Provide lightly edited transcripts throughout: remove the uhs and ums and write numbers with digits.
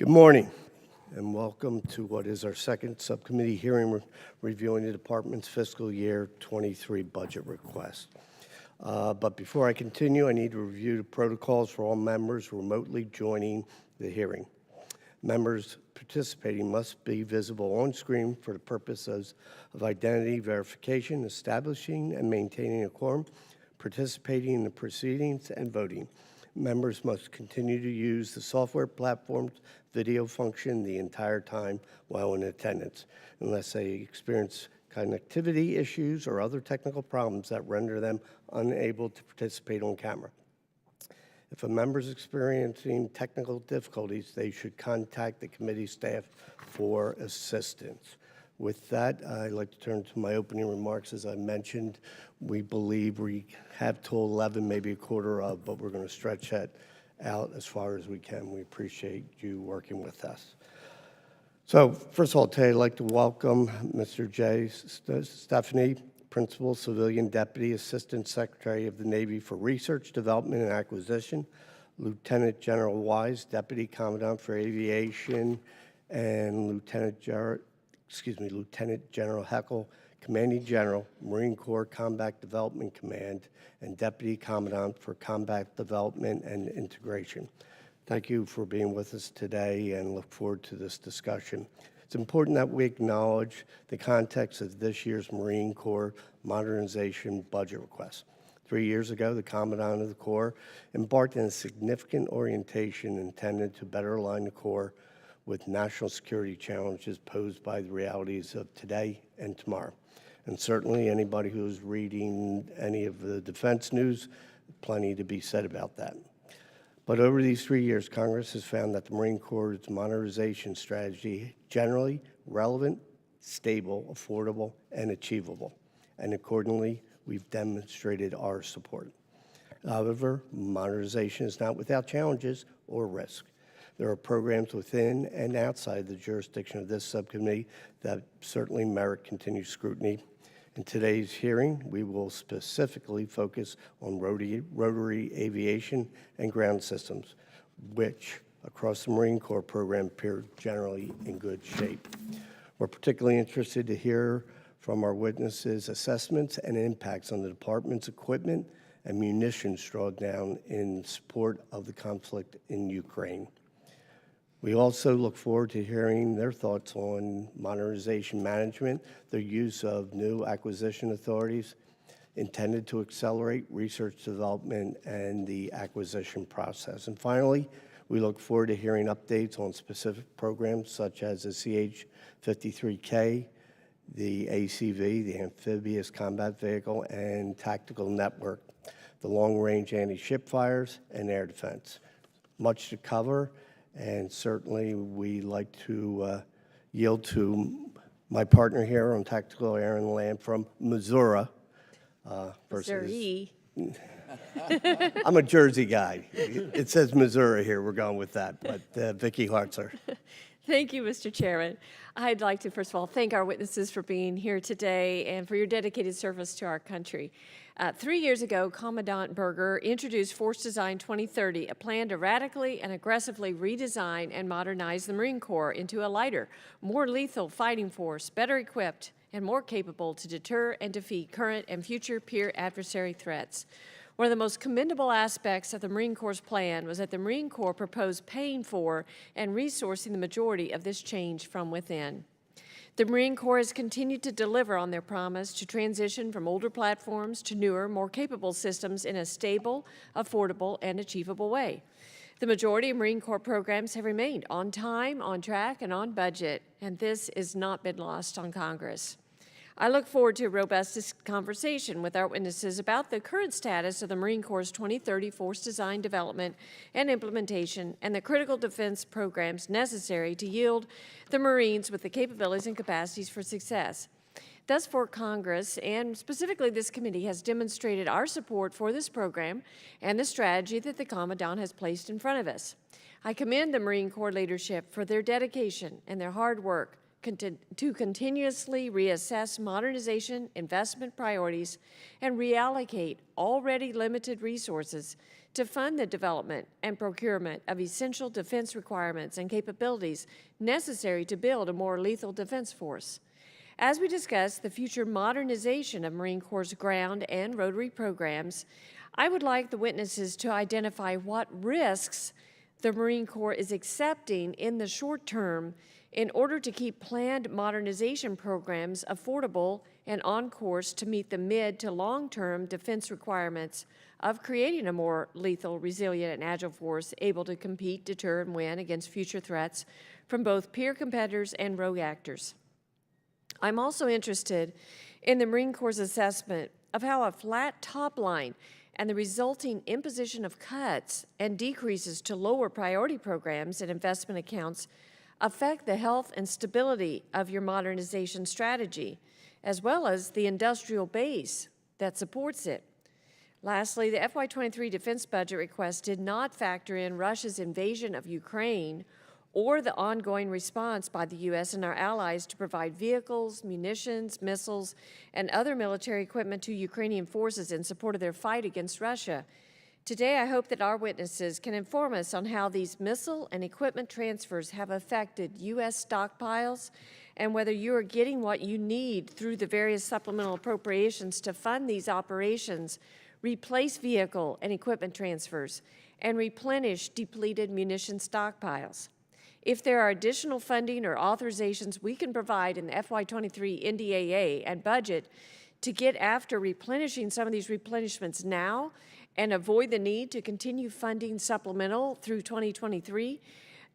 Good morning, and welcome to what is our second subcommittee hearing reviewing the department's fiscal year 23 budget request. But before I continue, I need to review the protocols for all members remotely joining the hearing. Members participating must be visible on screen for the purposes of identity verification, establishing and maintaining a quorum, participating in the proceedings, and voting. Members must continue to use the software platform's video function the entire time while in attendance, unless they experience connectivity issues or other technical problems that render them unable to participate on camera. If a member is experiencing technical difficulties, they should contact the committee staff for assistance. With that, I'd like to turn to my opening remarks. As I mentioned, we believe we have till 11, maybe a quarter of, but we're going to stretch that out as far as we can. We appreciate you working with us. So, first of all, today I'd like to welcome Mr. Jay Stephanie, Principal Civilian Deputy Assistant Secretary of the Navy for Research, Development, and Acquisition, Lieutenant General Wise, Deputy Commandant for Aviation, and Lieutenant General Heckel, Commanding General, Marine Corps Combat Development Command, and Deputy Commandant for Combat Development and Integration. Thank you for being with us today and look forward to this discussion. It's important that we acknowledge the context of this year's Marine Corps Modernization budget request. 3 years ago, the Commandant of the Corps embarked on a significant orientation intended to better align the Corps with national security challenges posed by the realities of today and tomorrow. And certainly anybody who's reading any of the defense news, plenty to be said about that. But over these 3 years, Congress has found that the Marine Corps' modernization strategy generally relevant, stable, affordable, and achievable. And accordingly, we've demonstrated our support. However, modernization is not without challenges or risk. There are programs within and outside the jurisdiction of this subcommittee that certainly merit continued scrutiny. In today's hearing, we will specifically focus on rotary aviation and ground systems, which across the Marine Corps program appear generally in good shape. We're particularly interested to hear from our witnesses assessments and impacts on the department's equipment and munitions drawdown in support of the conflict in Ukraine. We also look forward to hearing their thoughts on modernization management, their use of new acquisition authorities intended to accelerate research development and the acquisition process. And finally, we look forward to hearing updates on specific programs such as the CH-53K, the ACV, the Amphibious Combat Vehicle, and Tactical Network, the long-range anti-ship fires, and air defense. Much to cover. And certainly we like to yield to my partner here on Tactical Air and Land from Missouri. Missouri. I'm a Jersey guy. It says Missouri here. We're going with that. But Vicki Hartzler. Thank you, Mr. Chairman. I'd like to, first of all, thank our witnesses for being here today and for your dedicated service to our country. 3 years ago, Commandant Berger introduced Force Design 2030, a plan to radically and aggressively redesign and modernize the Marine Corps into a lighter, more lethal fighting force, better equipped and more capable to deter and defeat current and future peer adversary threats. One of the most commendable aspects of the Marine Corps' plan was that the Marine Corps proposed paying for and resourcing the majority of this change from within. The Marine Corps has continued to deliver on their promise to transition from older platforms to newer, more capable systems in a stable, affordable, and achievable way. The majority of Marine Corps programs have remained on time, on track, and on budget, and this has not been lost on Congress. I look forward to a robust conversation with our witnesses about the current status of the Marine Corps' 2030 Force Design Development and Implementation and the critical defense programs necessary to yield the Marines with the capabilities and capacities for success. Thus far, Congress, and specifically this committee, has demonstrated our support for this program and the strategy that the Commandant has placed in front of us. I commend the Marine Corps leadership for their dedication and their hard work to continuously reassess modernization investment priorities and reallocate already limited resources to fund the development and procurement of essential defense requirements and capabilities necessary to build a more lethal defense force. As we discuss the future modernization of Marine Corps' ground and rotary programs, I would like the witnesses to identify what risks the Marine Corps is accepting in the short term in order to keep planned modernization programs affordable and on course to meet the mid to long-term defense requirements of creating a more lethal, resilient, and agile force able to compete, deter, and win against future threats from both peer competitors and rogue actors. I'm also interested in the Marine Corps' assessment of how a flat top line and the resulting imposition of cuts and decreases to lower priority programs and investment accounts affect the health and stability of your modernization strategy, as well as the industrial base that supports it. Lastly, the FY23 defense budget request did not factor in Russia's invasion of Ukraine or the ongoing response by the U.S. and our allies to provide vehicles, munitions, missiles, and other military equipment to Ukrainian forces in support of their fight against Russia. Today, I hope that our witnesses can inform us on how these missile and equipment transfers have affected U.S. stockpiles and whether you are getting what you need through the various supplemental appropriations to fund these operations, replace vehicle and equipment transfers, and replenish depleted munition stockpiles. If there are additional funding or authorizations we can provide in the FY23 NDAA and budget to get after replenishing some of these replenishments now and avoid the need to continue funding supplemental through 2023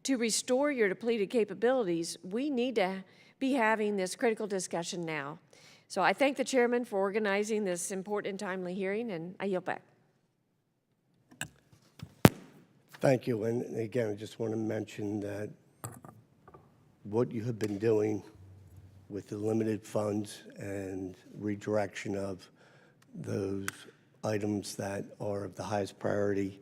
to restore your depleted capabilities, we need to be having this critical discussion now. So I thank the chairman for organizing this important and timely hearing, and I yield back. Thank you. And again, I just want to mention that what you have been doing with the limited funds and redirection of those items that are of the highest priority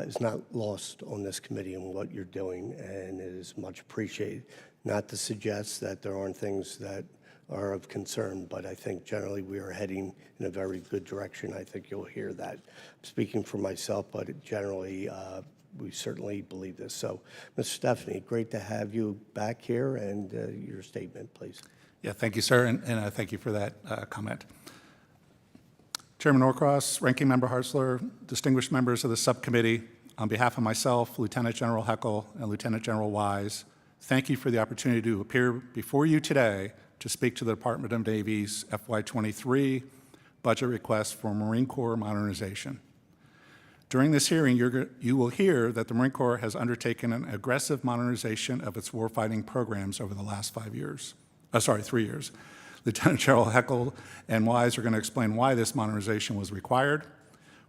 is not lost on this committee and what you're doing, and it is much appreciated. Not to suggest that there aren't things that are of concern, but I think generally we are heading in a very good direction. I think you'll hear that. I'm speaking for myself, but generally we certainly believe this. So, Mr. Stephanie, great to have you back here, and your statement, please. Yeah, thank you, sir, and thank you for that comment. Chairman Norcross, Ranking Member Hartzler, distinguished members of the subcommittee, on behalf of myself, Lieutenant General Heckel, and Lieutenant General Wise, thank you for the opportunity to appear before you today to speak to the Department of Navy's FY23 budget request for Marine Corps modernization. During this hearing, you will hear that the Marine Corps has undertaken an aggressive modernization of its warfighting programs over the last 3 years. Lieutenant General Heckel and Wise are going to explain why this modernization was required,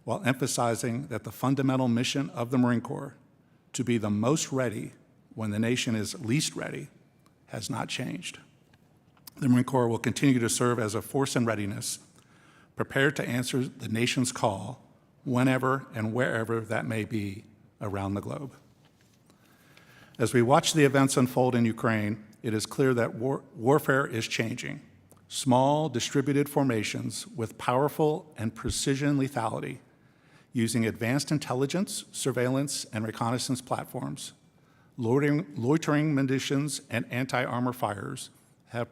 while emphasizing that the fundamental mission of the Marine Corps, to be the most ready when the nation is least ready, has not changed. The Marine Corps will continue to serve as a force in readiness, prepared to answer the nation's call whenever and wherever that may be around the globe. As we watch the events unfold in Ukraine, it is clear that warfare is changing. Small, distributed formations with powerful and precision lethality, using advanced intelligence, surveillance, and reconnaissance platforms, loitering munitions, and anti-armor fires have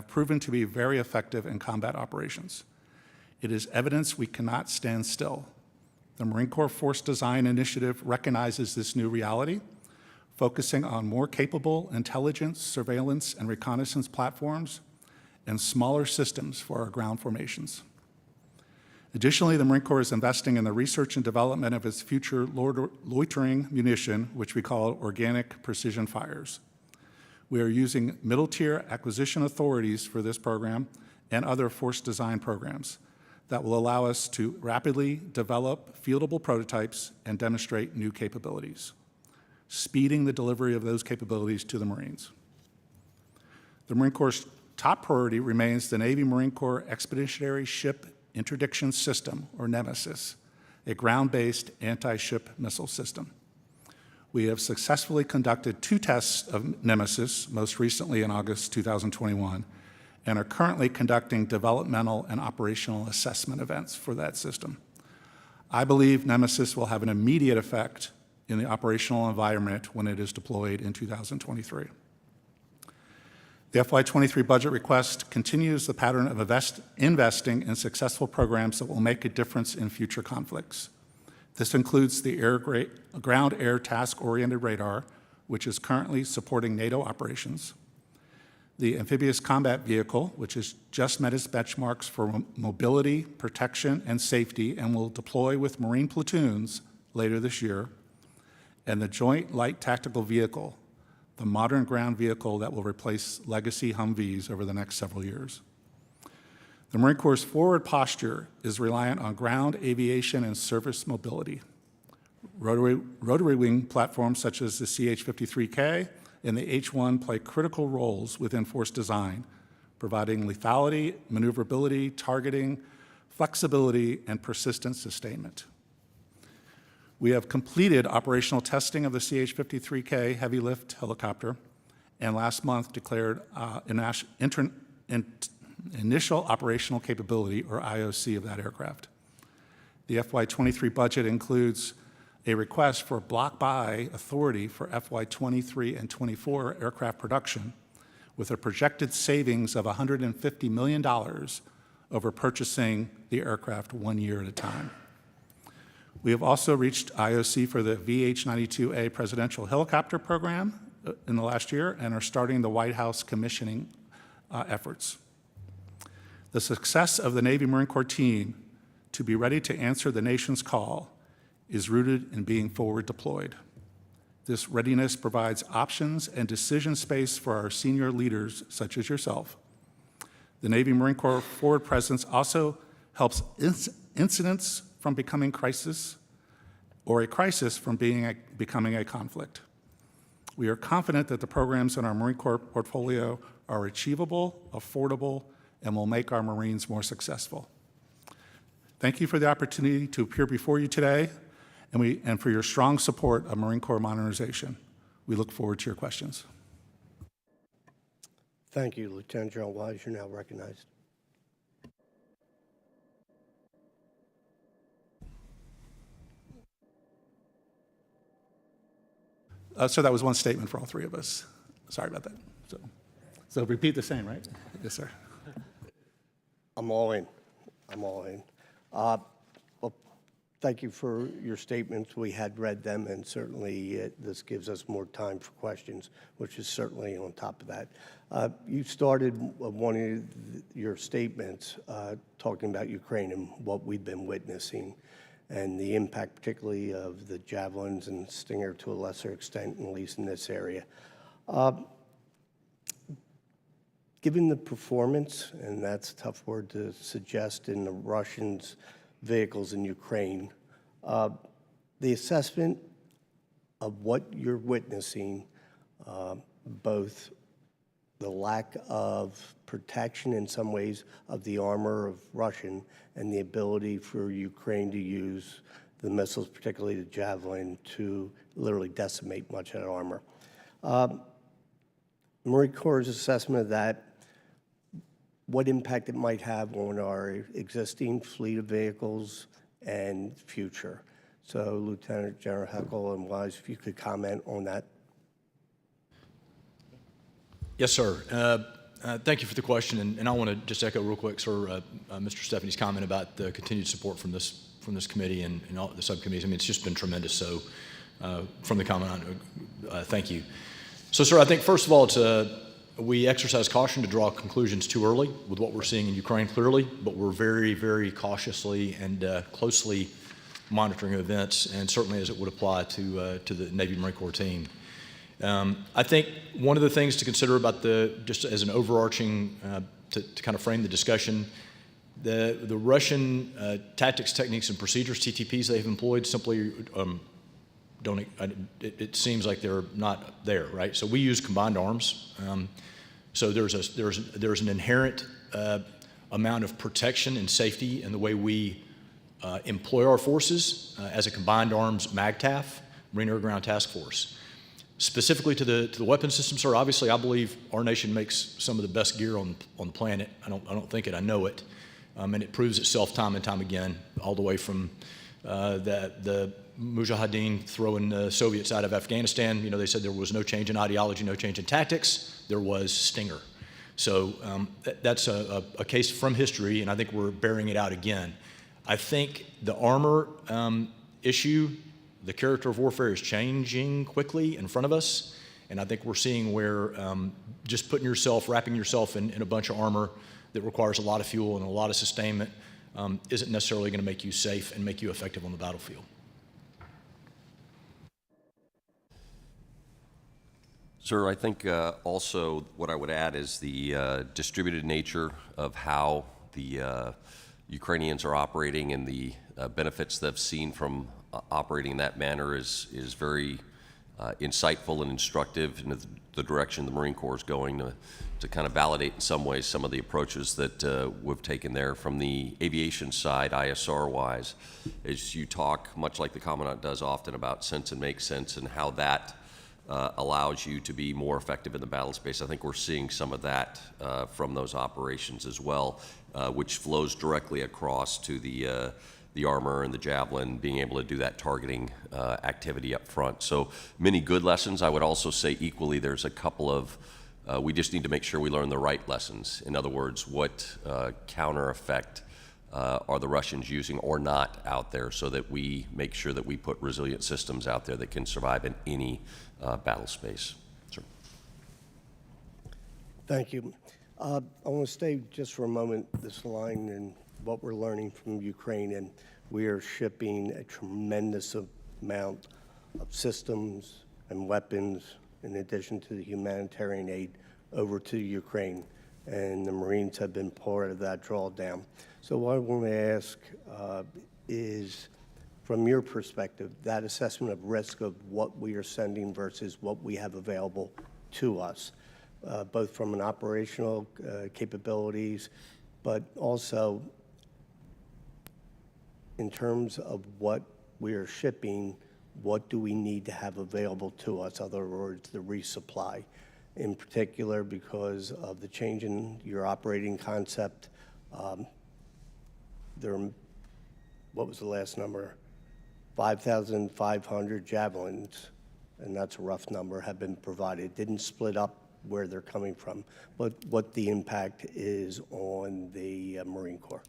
proven to be very effective in combat operations. It is evidence we cannot stand still. The Marine Corps Force Design Initiative recognizes this new reality, focusing on more capable intelligence, surveillance, and reconnaissance platforms and smaller systems for our ground formations. Additionally, the Marine Corps is investing in the research and development of its future loitering munition, which we call organic precision fires. We are using middle-tier acquisition authorities for this program and other force design programs that will allow us to rapidly develop fieldable prototypes and demonstrate new capabilities, speeding the delivery of those capabilities to the Marines. The Marine Corps' top priority remains the Navy Marine Corps Expeditionary Ship Interdiction System, or NEMESIS, a ground-based anti-ship missile system. we have successfully conducted 2 tests of Nemesis, most recently in August 2021, and are currently conducting developmental and operational assessment events for that system. I believe Nemesis will have an immediate effect in the operational environment when it is deployed in 2023. The FY23 budget request continues the pattern of investing in successful programs that will make a difference in future conflicts. This includes the ground-air task-oriented radar, which is currently supporting NATO operations, the amphibious combat vehicle, which has just met its benchmarks for mobility, protection, and safety, and will deploy with Marine platoons later this year, and the Joint Light Tactical Vehicle, the modern ground vehicle that will replace legacy Humvees over the next several years. The Marine Corps' forward posture is reliant on ground aviation and surface mobility. Rotary wing platforms such as the CH-53K and the H-1 play critical roles within force design, providing lethality, maneuverability, targeting, flexibility, and persistent sustainment. We have completed operational testing of the CH-53K heavy lift helicopter and last month declared initial operational capability, or IOC, of that aircraft. The FY23 budget includes a request for block buy authority for FY23 and 24 aircraft production with a projected savings of $150 million over purchasing the aircraft 1 year at a time. We have also reached IOC for the VH-92A presidential helicopter program in the last year and are starting the White House commissioning efforts. The success of the Navy Marine Corps team to be ready to answer the nation's call is rooted in being forward deployed. This readiness provides options and decision space for our senior leaders, such as yourself. The Navy Marine Corps forward presence also helps incidents from becoming crisis, or a crisis from becoming a conflict. We are confident that the programs in our Marine Corps portfolio are achievable, affordable, and will make our Marines more successful. Thank you for the opportunity to appear before you today and for your strong support of Marine Corps modernization. We look forward to your questions. Thank you, Lieutenant General Wise. You're now recognized. So that was one statement for all 3 of us. Sorry about that. So repeat the same, right? Yes, sir. I'm all in. I'm all in. Well, thank you for your statements. We had read them, and certainly this gives us more time for questions, which is certainly on top of that. You started one of your statements talking about Ukraine and what we've been witnessing and the impact particularly of the Javelins and Stinger to a lesser extent, at least in this area. Given the performance, and that's a tough word to suggest, in the Russians' vehicles in Ukraine, the assessment of what you're witnessing, both the lack of protection in some ways of the armor of Russian and the ability for Ukraine to use the missiles, particularly the Javelin, to literally decimate much of that armor. Marine Corps' assessment of that, what impact it might have on our existing fleet of vehicles and future. So Lieutenant General Heckel and Wise, if you could comment on that. Yes, sir. Thank you for the question, and I want to just echo real quick, sir, Mr. Stephanie's comment about the continued support from this committee and all the subcommittees. I mean, it's just been tremendous. So, from the comment on, thank you. So, sir, I think first of all, we exercise caution to draw conclusions too early with what we're seeing in Ukraine, clearly, but we're very, very cautiously and closely monitoring events, and certainly as it would apply to the Navy Marine Corps team. I think one of the things to consider about just as an overarching, to kind of frame the discussion, the Russian tactics, techniques, and procedures, TTPs, they've employed simply it seems like they're not there, right? So we use combined arms. So there's an inherent amount of protection and safety in the way we employ our forces as a combined arms MAGTAF Marine Air Ground Task Force. Specifically to the weapon system, sir, obviously I believe our nation makes some of the best gear on the planet. I don't think it, I know it. And it proves itself time and time again, all the way from the Mujahideen throwing the Soviets out of Afghanistan. You know, they said there was no change in ideology, no change in tactics. There was Stinger. So that's a case from history, and I think we're bearing it out again. I think the armor issue, the character of warfare is changing quickly in front of us, and I think we're seeing where just wrapping yourself in a bunch of armor that requires a lot of fuel and a lot of sustainment isn't necessarily going to make you safe and make you effective on the battlefield. Sir, I think also what I would add is the distributed nature of how the Ukrainians are operating and the benefits they've seen from operating in that manner is very insightful and instructive in the direction the Marine Corps is going to kind of validate in some ways some of the approaches that we've taken there from the aviation side, ISR-wise. As you talk, much like the Commandant does often, about sense and make sense and how that allows you to be more effective in the battle space. I think we're seeing some of that from those operations as well, which flows directly across to the armor and the javelin, being able to do that targeting activity up front. So many good lessons. I would also say equally there's a couple of, we just need to make sure we learn the right lessons. In other words, what counter effect are the Russians using or not out there, so that we make sure that we put resilient systems out there that can survive in any battle space. Sir. Thank you. I want to stay just for a moment this line and what we're learning from Ukraine, and we are shipping a tremendous amount of systems and weapons in addition to the humanitarian aid over to Ukraine, and the Marines have been part of that drawdown. So what I want to ask is, from your perspective, that assessment of risk of what we are sending versus what we have available to us, both from an operational capabilities, but also in terms of what we are shipping, what do we need to have available to us? In other words, the resupply. In particular, because of the change in your operating concept, what was the last number? 5,500 javelins, and that's a rough number, have been provided. Didn't split up where they're coming from, but what the impact is on the Marine Corps.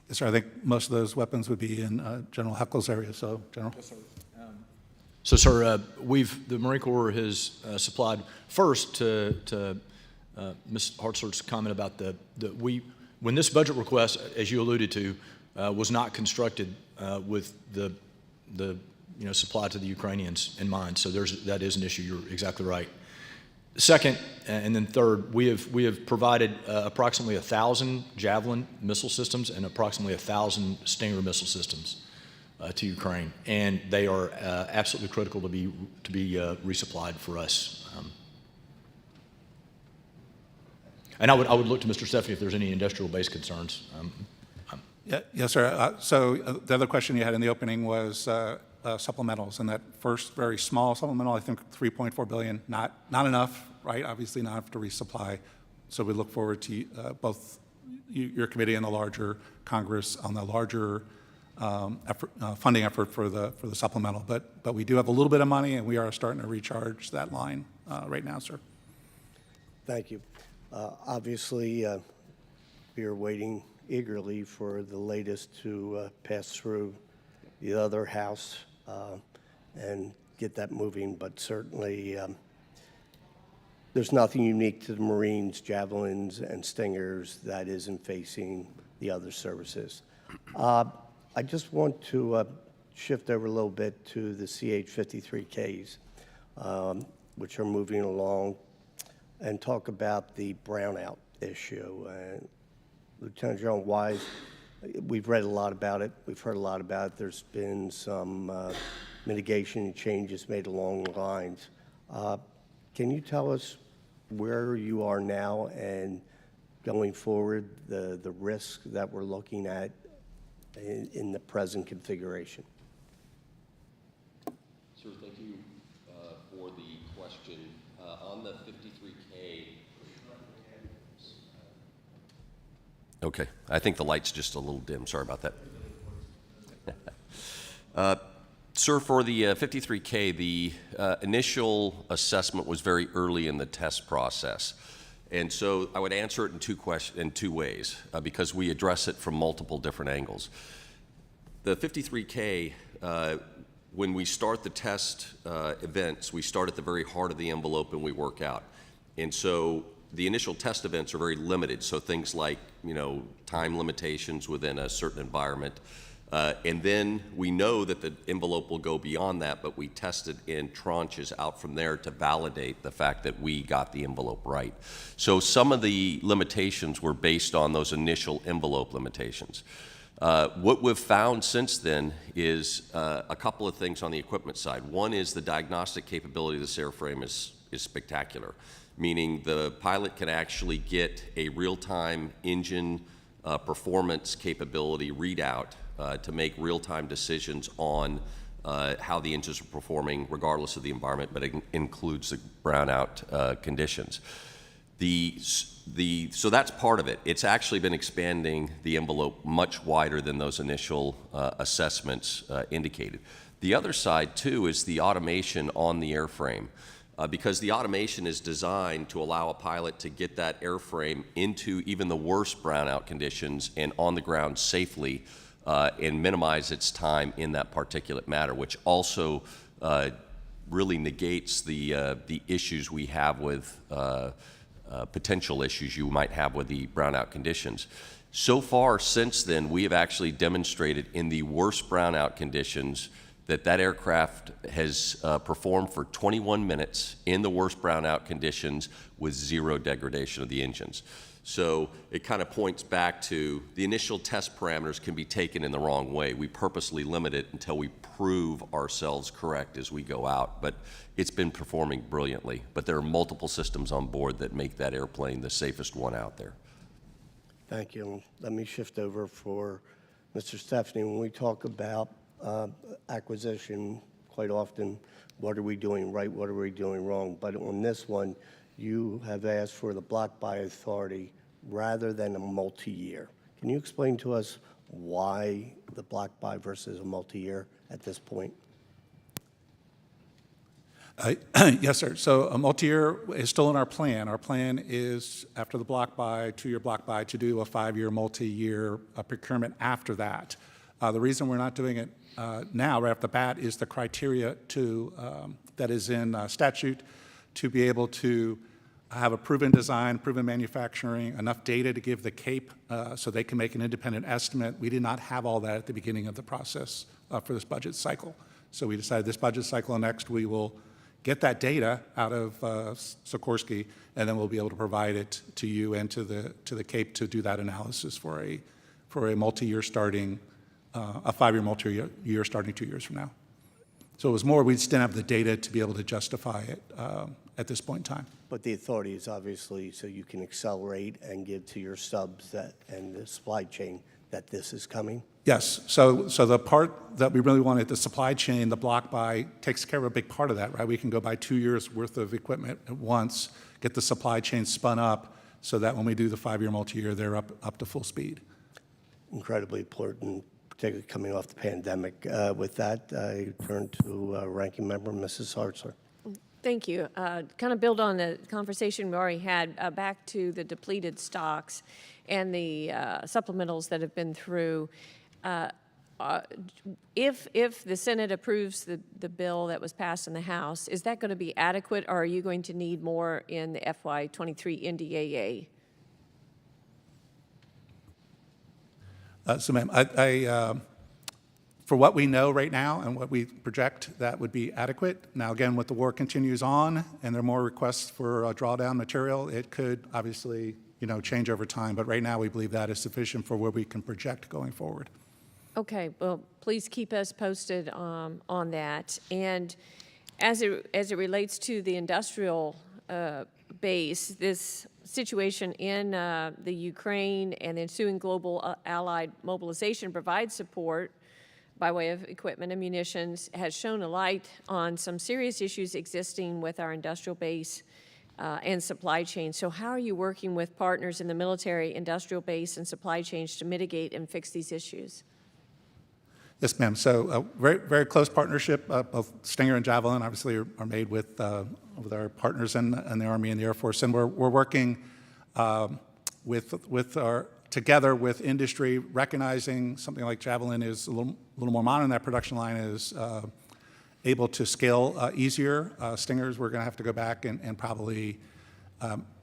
Yes, sir. I think most of those weapons would be in General Heckle's area. So, General. Yes, sir. So, sir, the Marine Corps has supplied first to Ms. Hartzler's comment about when this budget request, as you alluded to, was not constructed with the supply to the Ukrainians in mind. So that is an issue. You're exactly right. Second, and then third, we have provided approximately 1,000 Javelin missile systems and approximately 1,000 Stinger missile systems to Ukraine, and they are absolutely critical to be resupplied for us. And I would look to Mr. Stephanie if there's any industrial-based concerns. Yeah, yes, sir. So the other question you had in the opening was supplementals, and that first very small supplemental, I think 3.4 billion, not enough, right? Obviously not enough to resupply. So we look forward to both your committee and the larger Congress on the larger funding effort for the supplemental. But we do have a little bit of money, and we are starting to recharge that line right now, sir. Thank you. Obviously, we are waiting eagerly for the latest to pass through the other house and get that moving, but certainly there's nothing unique to the Marines, Javelins, and Stingers that isn't facing the other services. I just want to shift over a little bit to the CH-53Ks, which are moving along, and talk about the brownout issue. Lieutenant General Wise, we've read a lot about it. We've heard a lot about it. There's been some mitigation and changes made along the lines. Can you tell us where you are now and going forward, the risk that we're looking at in the present configuration? On the 53K. Okay, I think the light's just a little dim. Sorry about that. Sir, for the 53K, the initial assessment was very early in the test process. And so I would answer it in two ways because we address it from multiple different angles. The 53K, when we start the test events, we start at the very heart of the envelope and we work out. And so the initial test events are very limited. So things like, time limitations within a certain environment. And then we know that the envelope will go beyond that, but we test it in tranches out from there to validate the fact that we got the envelope right. So some of the limitations were based on those initial envelope limitations. What we've found since then is a couple of things on the equipment side. One is the diagnostic capability of this airframe is spectacular, meaning the pilot can actually get a real-time engine performance capability readout to make real-time decisions on how the engines are performing regardless of the environment, but it includes the brownout conditions. So that's part of it. It's actually been expanding the envelope much wider than those initial assessments indicated. The other side, too, is the automation on the airframe. Because the automation is designed to allow a pilot to get that airframe into even the worst brownout conditions and on the ground safely and minimize its time in that particulate matter, which also really negates the issues we have with potential issues you might have with the brownout conditions. So far since then, we have actually demonstrated in the worst brownout conditions that aircraft has performed for 21 minutes in the worst brownout conditions with zero degradation of the engines. So it kind of points back to the initial test parameters can be taken in the wrong way. We purposely limit it until we prove ourselves correct as we go out. But it's been performing brilliantly. But there are multiple systems on board that make that airplane the safest one out there. Thank you. Let me shift over for Mr. Stephanie. When we talk about acquisition, quite often, what are we doing right, what are we doing wrong? But on this one, you have asked for the block buy authority rather than a multi-year. Can you explain to us why the block buy versus a multi-year at this point? Yes, sir. So a multi-year is still in our plan. Our plan is, after the block buy, 2-year block buy, to do a 5-year multi-year procurement after that. The reason we're not doing it now, right off the bat, is the criteria that is in statute to be able to have a proven design, proven manufacturing, enough data to give the CAPE so they can make an independent estimate. We did not have all that at the beginning of the process for this budget cycle. So we decided this budget cycle and next we will get that data out of Sikorsky, and then we'll be able to provide it to you and to the CAPE to do that analysis for a multi-year starting, a 5-year multi-year starting 2 years from now. So it was more, we just didn't have the data to be able to justify it at this point in time. But the authority is obviously so you can accelerate and give to your subs and the supply chain that this is coming? Yes. So the part that we really wanted, the supply chain, the block buy, takes care of a big part of that, right? We can go buy 2 years worth of equipment at once, get the supply chain spun up so that when we do the 5-year multi-year, they're up to full speed. Incredibly important, particularly coming off the pandemic. With that, I turn to Ranking Member Mrs. Hartzler. Thank you. Kind of build on the conversation we already had, back to the depleted stocks and the supplementals that have been through. If the Senate approves the bill that was passed in the House, is that going to be adequate, or are you going to need more in the FY23 NDAA? So, ma'am, for what we know right now and what we project, that would be adequate. Now, again, what the war continues on and there are more requests for drawdown material, it could obviously, change over time. But right now, we believe that is sufficient for where we can project going forward. Okay, well, please keep us posted on that. And as it relates to the industrial base, this situation in the Ukraine and the ensuing global allied mobilization provides support by way of equipment and munitions, has shown a light on some serious issues existing with our industrial base and supply chain. So how are you working with partners in the military, industrial base, and supply chains to mitigate and fix these issues? Yes, ma'am. So a very, very close partnership. Both Stinger and Javelin obviously are made with our partners in the Army and the Air Force, and we're working together with industry, recognizing something like Javelin is a little more modern. That production line is able to scale easier. Stingers, we're going to have to go back and probably,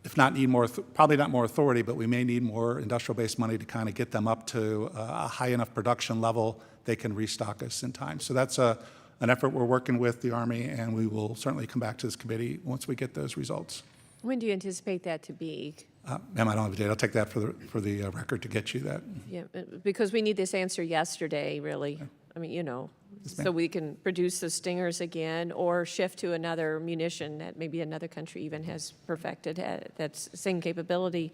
if not need more, probably not more authority, but we may need more industrial-based money to kind of get them up to a high enough production level they can restock us in time. So that's an effort we're working with the Army, and we will certainly come back to this committee once we get those results. When do you anticipate that to be? Ma'am, I don't have a date. I'll take that for the record to get you that. Yeah, because we need this answer yesterday, really. I mean, you know, so we can produce the Stingers again or shift to another munition that maybe another country even has perfected that's same capability.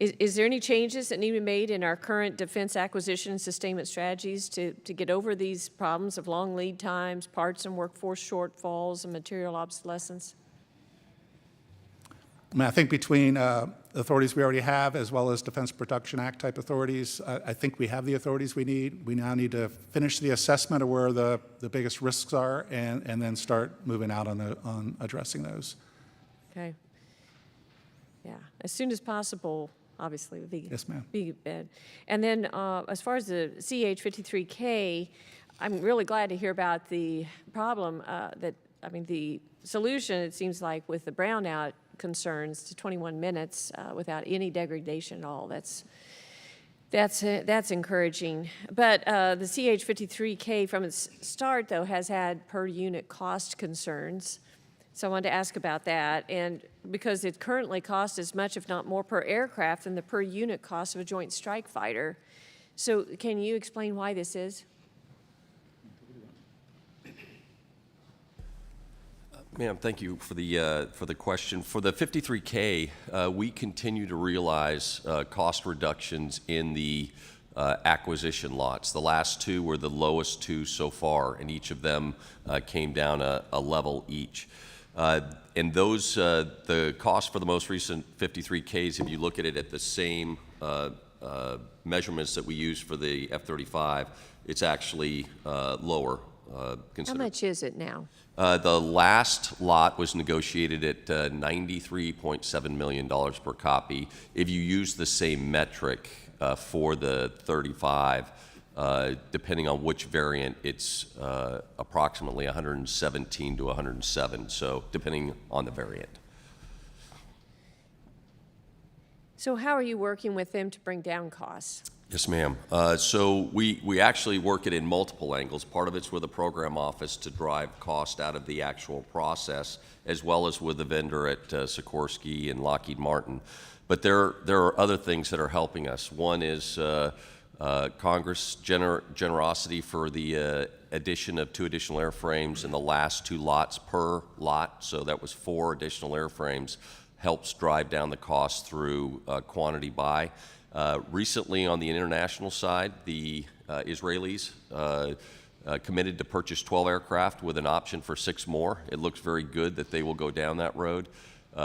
Is there any changes that need to be made in our current defense acquisition and sustainment strategies to get over these problems of long lead times, parts and workforce shortfalls, and material obsolescence? I mean, I think between authorities we already have, as well as Defense Production Act type authorities, I think we have the authorities we need. We now need to finish the assessment of where the biggest risks are, and then start moving out on addressing those. Okay. Yeah, as soon as possible, obviously, would be, Yes, ma'am. be good. And then as far as the CH-53K, I'm really glad to hear about the problem the solution, it seems like, with the brownout concerns to 21 minutes without any degradation at all. That's encouraging. But the CH-53K from its start, though, has had per unit cost concerns. So I wanted to ask about that. And because it currently costs as much, if not more, per aircraft than the per unit cost of a Joint Strike Fighter. So can you explain why this is? Ma'am, thank you for the question. For the 53K, we continue to realize cost reductions in the acquisition lots. The last two were the lowest two so far, and each of them came down a level each. And those, the cost for the most recent 53Ks, if you look at it at the same measurements that we use for the F-35, it's actually lower. How much is it now? The last lot was negotiated at $93.7 million per copy. If you use the same metric for the 35, depending on which variant, it's approximately 117 to 107, so depending on the variant. So how are you working with them to bring down costs? Yes, ma'am. So we actually work it in multiple angles. Part of it's with the program office to drive cost out of the actual process, as well as with the vendor at Sikorsky and Lockheed Martin. But there are other things that are helping us. One is Congress' generosity for the addition of 2 additional airframes in the last 2 lots per lot. So that was 4 additional airframes, helps drive down the cost through quantity buy. Recently, on the international side, the Israelis committed to purchase 12 aircraft with an option for 6 more. It looks very good that they will go down that road.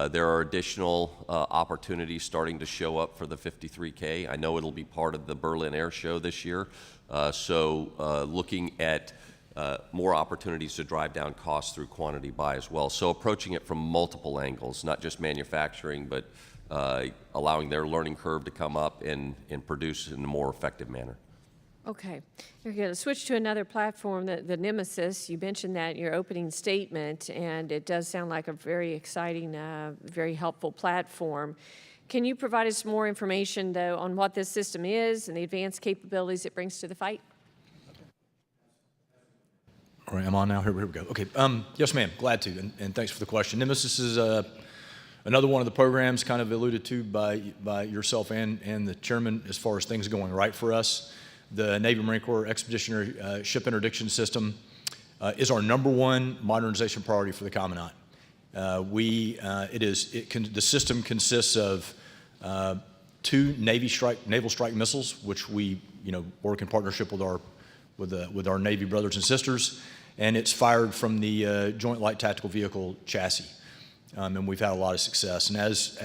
There are additional opportunities starting to show up for the 53K. I know it'll be part of the Berlin Air Show this year. So looking at more opportunities to drive down costs through quantity buy as well. So approaching it from multiple angles, not just manufacturing, but allowing their learning curve to come up and produce in a more effective manner. Okay. We're going to switch to another platform, the Nemesis. You mentioned that in your opening statement, and it does sound like a very exciting, very helpful platform. Can you provide us more information, though, on what this system is and the advanced capabilities it brings to the fight? All right, I'm on now. Here we go. Okay. Yes, ma'am. Glad to, and thanks for the question. Nemesis is another one of the programs kind of alluded to by yourself and the chairman as far as things going right for us. The Navy Marine Corps Expeditionary Ship Interdiction System is our #1 modernization priority for the Commandant. The system consists of 2 naval strike missiles, which we work in partnership with our Navy brothers and sisters, and it's fired from the Joint Light Tactical Vehicle chassis. And we've had a lot of success. And as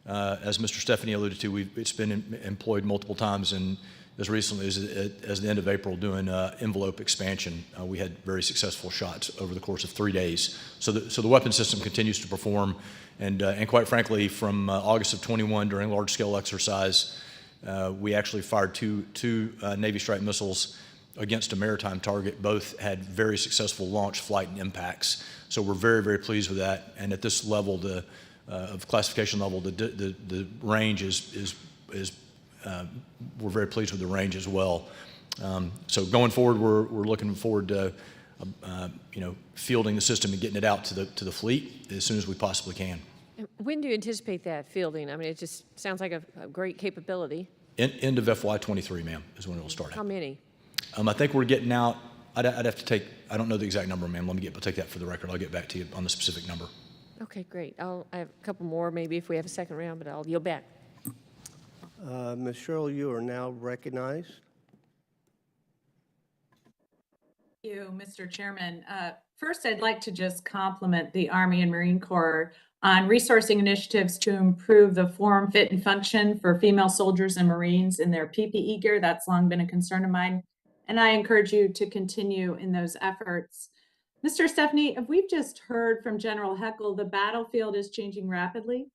Mr. Stephanie alluded to, it's been employed multiple times, and as recently as the end of April doing envelope expansion. We had very successful shots over the course of 3 days. So the weapon system continues to perform, and quite frankly, from August of 21 during large-scale exercise, we actually fired two Navy Strike missiles against a maritime target. Both had very successful launch, flight, and impacts. So we're very, very pleased with that. And at this level, of classification level, the range is we're very pleased with the range as well. So going forward, we're looking forward to fielding the system and getting it out to the fleet as soon as we possibly can. When do you anticipate that fielding? I mean, it just sounds like a great capability. End of FY23, ma'am, is when it will start. How many? I think we're getting out. I'd have to take. I don't know the exact number, ma'am. I'll take that for the record. I'll get back to you on the specific number. Okay, great. I have a couple more maybe if we have a second round, but I'll yield back. Ms. Sherrill, you are now recognized. Thank you, Mr. Chairman. First, I'd like to just compliment the Army and Marine Corps on resourcing initiatives to improve the form, fit, and function for female soldiers and Marines in their PPE gear. That's long been a concern of mine, and I encourage you to continue in those efforts. Mr. Stephanie, we've just heard from General Heckel, the battlefield is changing rapidly.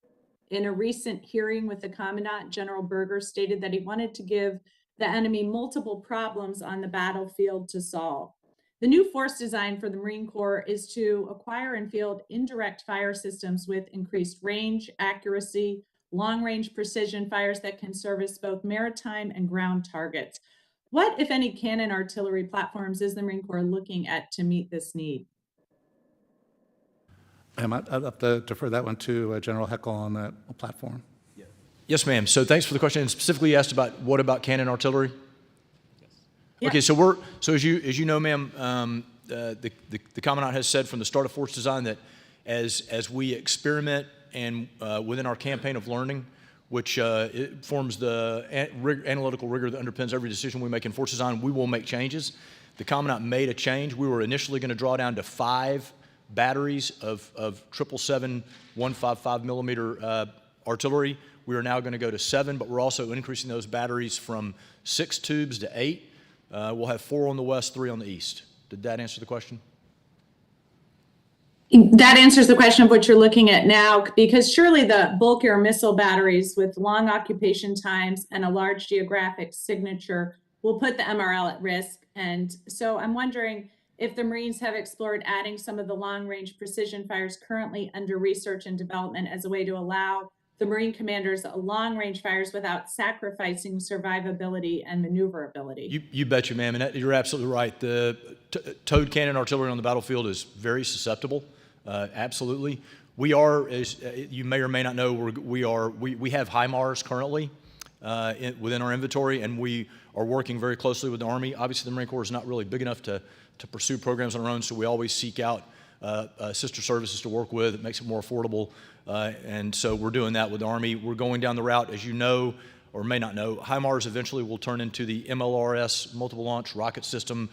In a recent hearing with the Commandant, General Berger stated that he wanted to give the enemy multiple problems on the battlefield to solve. The new force design for the Marine Corps is to acquire and field indirect fire systems with increased range, accuracy, long-range precision fires that can service both maritime and ground targets. What, if any, cannon artillery platforms is the Marine Corps looking at to meet this need? I'd have to defer that one to General Heckel on that platform. Yes, ma'am. So thanks for the question. And specifically, you asked about what about cannon artillery? Yeah. Okay, so as you know, ma'am, the Commandant has said from the start of force design that as we experiment and within our campaign of learning, which it forms the analytical rigor that underpins every decision we make in force design, we will make changes. The Commandant made a change. We were initially going to draw down to 5 batteries of 777 155 millimeter artillery. We are now going to go to 7, but we're also increasing those batteries from 6 tubes to 8. We'll have 4 on the west, 3 on the east. Did that answer the question? That answers the question of what you're looking at now, because surely the bulkier missile batteries with long occupation times and a large geographic signature will put the MRL at risk. And so I'm wondering if the Marines have explored adding some of the long-range precision fires currently under research and development as a way to allow the Marine commanders long-range fires without sacrificing survivability and maneuverability. You betcha, ma'am, and you're absolutely right. The towed cannon artillery on the battlefield is very susceptible. Absolutely. We are, as you may or may not know, we have HIMARS currently within our inventory, and we are working very closely with the Army. Obviously, the Marine Corps is not really big enough to pursue programs on our own, so we always seek out sister services to work with. It makes it more affordable, and so we're doing that with the Army. We're going down the route, as you know, or may not know, HIMARS eventually will turn into the MLRS, multiple launch rocket system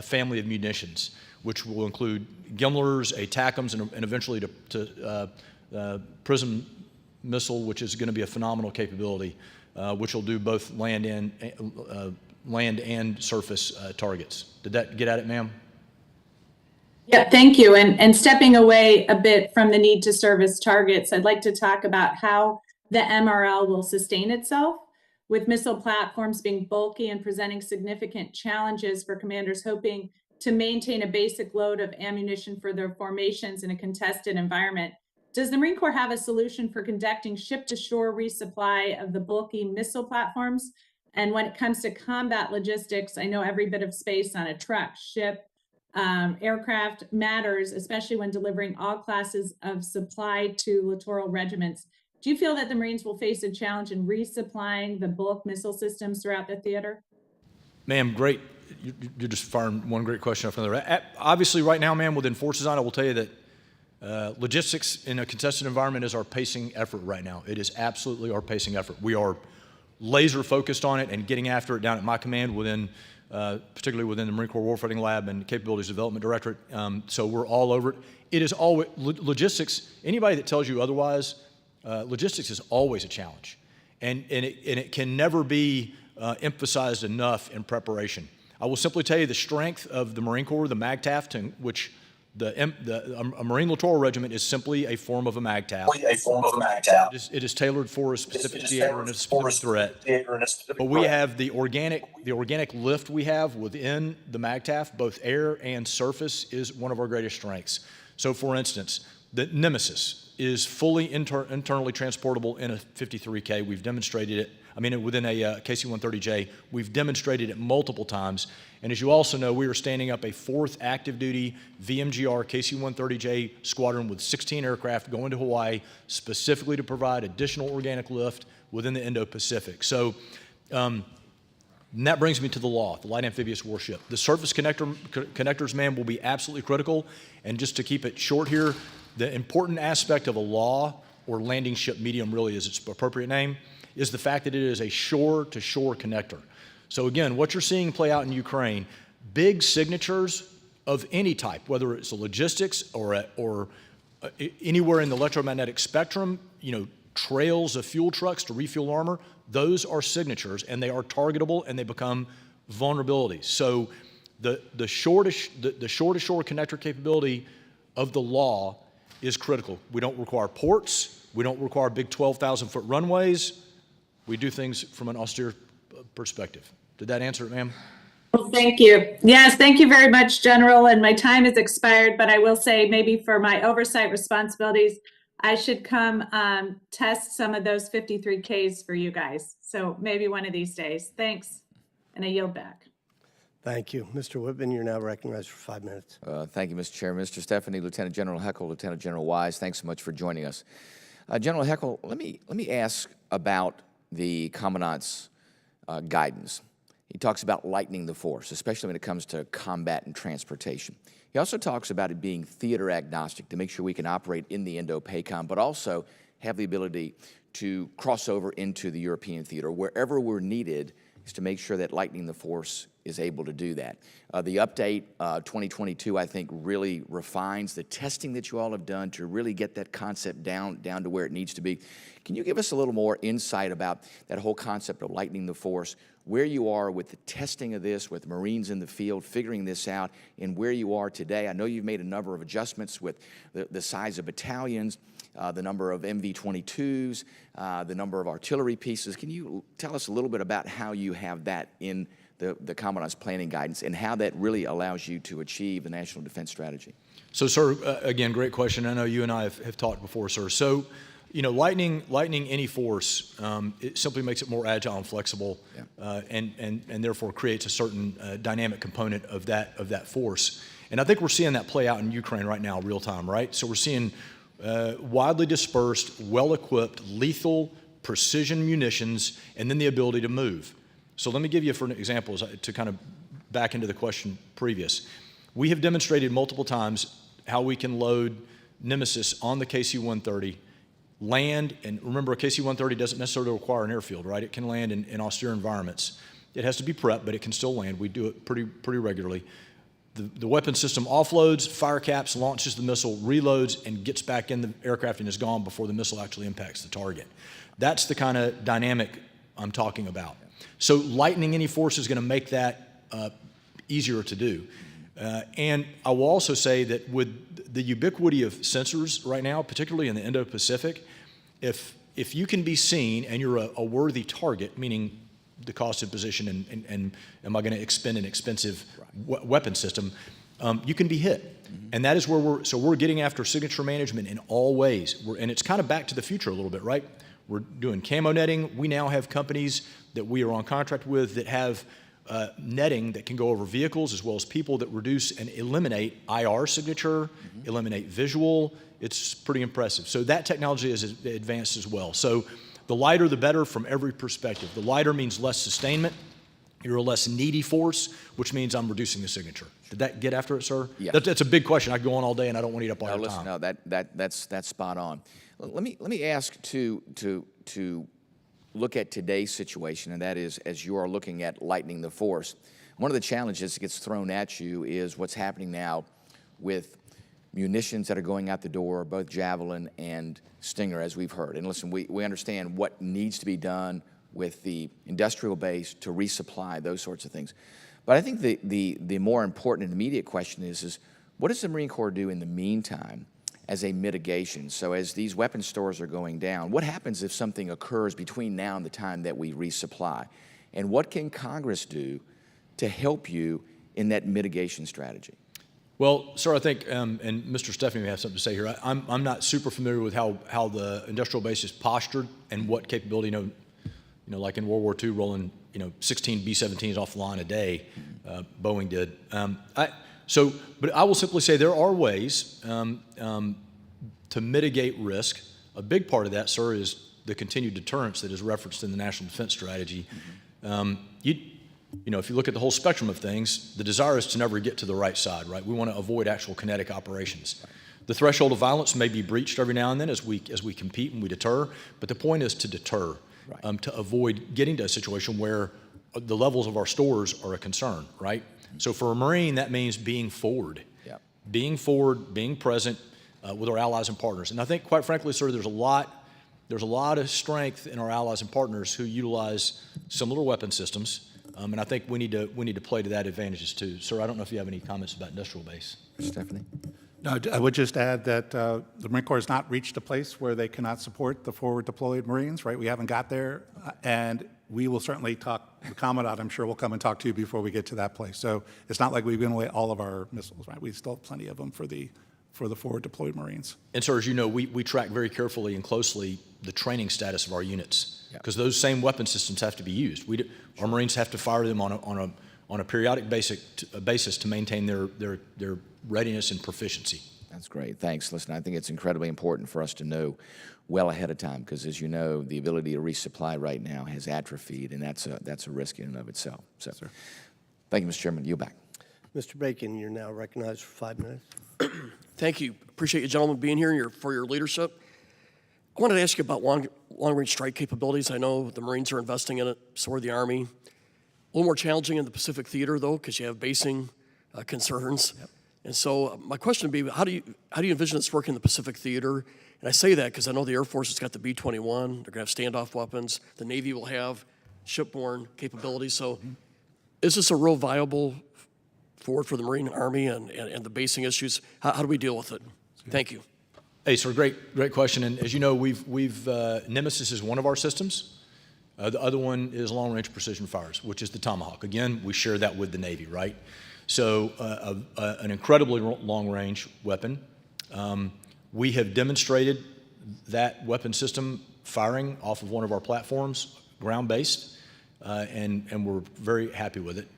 family of munitions, which will include Gimlers, ATACMs, and eventually to Prism missile, which is going to be a phenomenal capability, which will do both land and surface targets. Did that get at it, ma'am? Yeah, thank you. And stepping away a bit from the need to service targets, I'd like to talk about how the MRL will sustain itself, with missile platforms being bulky and presenting significant challenges for commanders hoping to maintain a basic load of ammunition for their formations in a contested environment. Does the Marine Corps have a solution for conducting ship-to-shore resupply of the bulky missile platforms? And when it comes to combat logistics, I know every bit of space on a truck, ship, aircraft matters, especially when delivering all classes of supply to littoral regiments. Do you feel that the Marines will face a challenge in resupplying the bulk missile systems throughout the theater? Ma'am, great. You're just firing one great question after another. Obviously, right now, ma'am, within force design, I will tell you that logistics in a contested environment is our pacing effort right now. It is absolutely our pacing effort. We are laser focused on it and getting after it down at my command within particularly within the Marine Corps Warfighting Lab and Capabilities Development Directorate. So we're all over it. It is always, logistics, anybody that tells you otherwise, logistics is always a challenge. And it can never be emphasized enough in preparation. I will simply tell you the strength of the Marine Corps, the MAGTF, which a Marine Littoral Regiment is simply a form of a MAGTF. It is tailored for a specific theater and a specific threat. But we have the organic lift we have within the MAGTF, both air and surface, is one of our greatest strengths. So, for instance, the Nemesis is fully internally transportable in a 53K. We've demonstrated it. I mean, within a KC-130J, we've demonstrated it multiple times. And as you also know, we are standing up a 4th active duty VMGR KC-130J squadron with 16 aircraft going to Hawaii specifically to provide additional organic lift within the Indo-Pacific. So, and that brings me to the LAW, the Light Amphibious Warship. The surface connectors, man, will be absolutely critical. And just to keep it short here, the important aspect of a LAW, or landing ship medium really is its appropriate name, is the fact that it is a shore-to-shore connector. So again, what you're seeing play out in Ukraine, big signatures of any type, whether it's a logistics or anywhere in the electromagnetic spectrum, trails of fuel trucks to refuel armor, those are signatures, and they are targetable, and they become vulnerabilities. So the shore-to-shore connector capability of the LAW is critical. We don't require ports. We don't require big 12,000-foot runways. We do things from an austere perspective. Did that answer it, ma'am? Well, thank you. Yes, thank you very much, General. And my time has expired, but I will say maybe for my oversight responsibilities, I should come test some of those 53Ks for you guys. So maybe one of these days. Thanks. And I yield back. Thank you. Mr. Whitman, you're now recognized for 5 minutes. Thank you, Mr. Chairman. Mr. Stephanie, Lieutenant General Heckel, Lieutenant General Wise, thanks so much for joining us. General Heckel, let me ask about the Commandant's guidance. He talks about lightening the force, especially when it comes to combat and transportation. He also talks about it being theater agnostic to make sure we can operate in the Indo-PACOM, but also have the ability to cross over into the European theater. Wherever we're needed is to make sure that lightening the force is able to do that. The update 2022, I think, really refines the testing that you all have done to really get that concept down to where it needs to be. Can you give us a little more insight about that whole concept of lightening the force, where you are with the testing of this, with Marines in the field, figuring this out, and where you are today? I know you've made a number of adjustments with the size of battalions, the number of MV-22s, the number of artillery pieces. Can you tell us a little bit about how you have that in the Commandant's planning guidance and how that really allows you to achieve the national defense strategy? So, sir, again, great question. I know you and I have talked before, sir. So, lightening any force, it simply makes it more agile and flexible, yeah. And therefore creates a certain dynamic component of that force. And I think we're seeing that play out in Ukraine right now, real time, right? So we're seeing widely dispersed, well-equipped, lethal, precision munitions, and then the ability to move. So let me give you, for an example, to kind of back into the question previous. We have demonstrated multiple times how we can load Nemesis on the KC-130, land, and remember, a KC-130 doesn't necessarily require an airfield, right? It can land in austere environments. It has to be prepped, but it can still land. We do it pretty regularly. The weapon system offloads, fire caps, launches the missile, reloads, and gets back in the aircraft and is gone before the missile actually impacts the target. That's the kind of dynamic I'm talking about. So lightening any force is going to make that easier to do. And I will also say that with the ubiquity of sensors right now, particularly in the Indo-Pacific, if you can be seen and you're a worthy target, meaning the cost of position and am I going to expend an expensive weapon system, you can be hit. Mm-hmm. And that is where we're getting after signature management in all ways. And it's kind of back to the future a little bit, right? We're doing camo netting. We now have companies that we are on contract with that have netting that can go over vehicles as well as people that reduce and eliminate IR signature, mm-hmm. eliminate visual. It's pretty impressive. So that technology is advanced as well. So the lighter, the better from every perspective. The lighter means less sustainment. You're a less needy force, which means I'm reducing the signature. Did that get after it, sir? Yeah. That's a big question. I could go on all day, and I don't want to eat up all your time. No, that's spot on. Let me ask to look at today's situation, and that is, as you are looking at lightening the force, One of the challenges that gets thrown at you is what's happening now with munitions that are going out the door, both Javelin and Stinger, as we've heard. And listen, we understand what needs to be done with the industrial base to resupply, those sorts of things. But I think the more important and immediate question is what does the Marine Corps do in the meantime as a mitigation? So as these weapon stores are going down, what happens if something occurs between now and the time that we resupply? And what can Congress do to help you in that mitigation strategy? Well, sir, I think, and Mr. Stephanie may have something to say here. I'm not super familiar with how the industrial base is postured and what capability, like in World War II, rolling 16 B-17s off the line a day, Boeing did. But I will simply say there are ways to mitigate risk. A big part of that, sir, is the continued deterrence that is referenced in the National Defense Strategy. If you look at the whole spectrum of things, the desire is to never get to the right side, right? We want to avoid actual kinetic operations. Right. The threshold of violence may be breached every now and then as we compete and we deter, but the point is to deter, right. To avoid getting to a situation where the levels of our stores are a concern, right? Mm-hmm. So for a Marine, that means being forward. Yep. Being forward, being present with our allies and partners. And I think, quite frankly, sir, there's a lot of strength in our allies and partners who utilize similar weapon systems. And I think we need to play to that advantages too. Sir, I don't know if you have any comments about industrial base. Stephanie? No, I would just add that the Marine Corps has not reached a place where they cannot support the forward deployed Marines, right? We haven't got there, and we will certainly talk, the Commandant, I'm sure, will come and talk to you before we get to that place. So it's not like we've given away all of our missiles, right? We still have plenty of them for the forward deployed Marines. And sir, as you know, we track very carefully and closely the training status of our units because those same weapon systems have to be used. Our Marines have to fire them on a periodic basis to maintain their readiness and proficiency. That's great. Thanks. Listen, I think it's incredibly important for us to know well ahead of time because, as you know, the ability to resupply right now has atrophied, and that's a risk in and of itself. So, thank you, Mr. Chairman. Yield back. Mr. Bacon, you're now recognized for 5 minutes. Thank you. Appreciate you gentlemen being here and for your leadership. I wanted to ask you about long-range strike capabilities. I know the Marines are investing in it, so are the Army. A little more challenging in the Pacific Theater, though, because you have basing concerns. Yep. And so my question would be, how do you envision this working in the Pacific Theater? And I say that because I know the Air Force has got the B-21. They're going to have standoff weapons. The Navy will have shipborne capabilities. So is this a real viable forward for the Marine Army and the basing issues? How do we deal with it? Thank you. Hey, sir, great question. And as you know, we've Nemesis is one of our systems. The other one is long-range precision fires, which is the Tomahawk. Again, we share that with the Navy, right? So an incredibly long-range weapon. We have demonstrated that weapon system firing off of one of our platforms, ground-based, and we're very happy with it.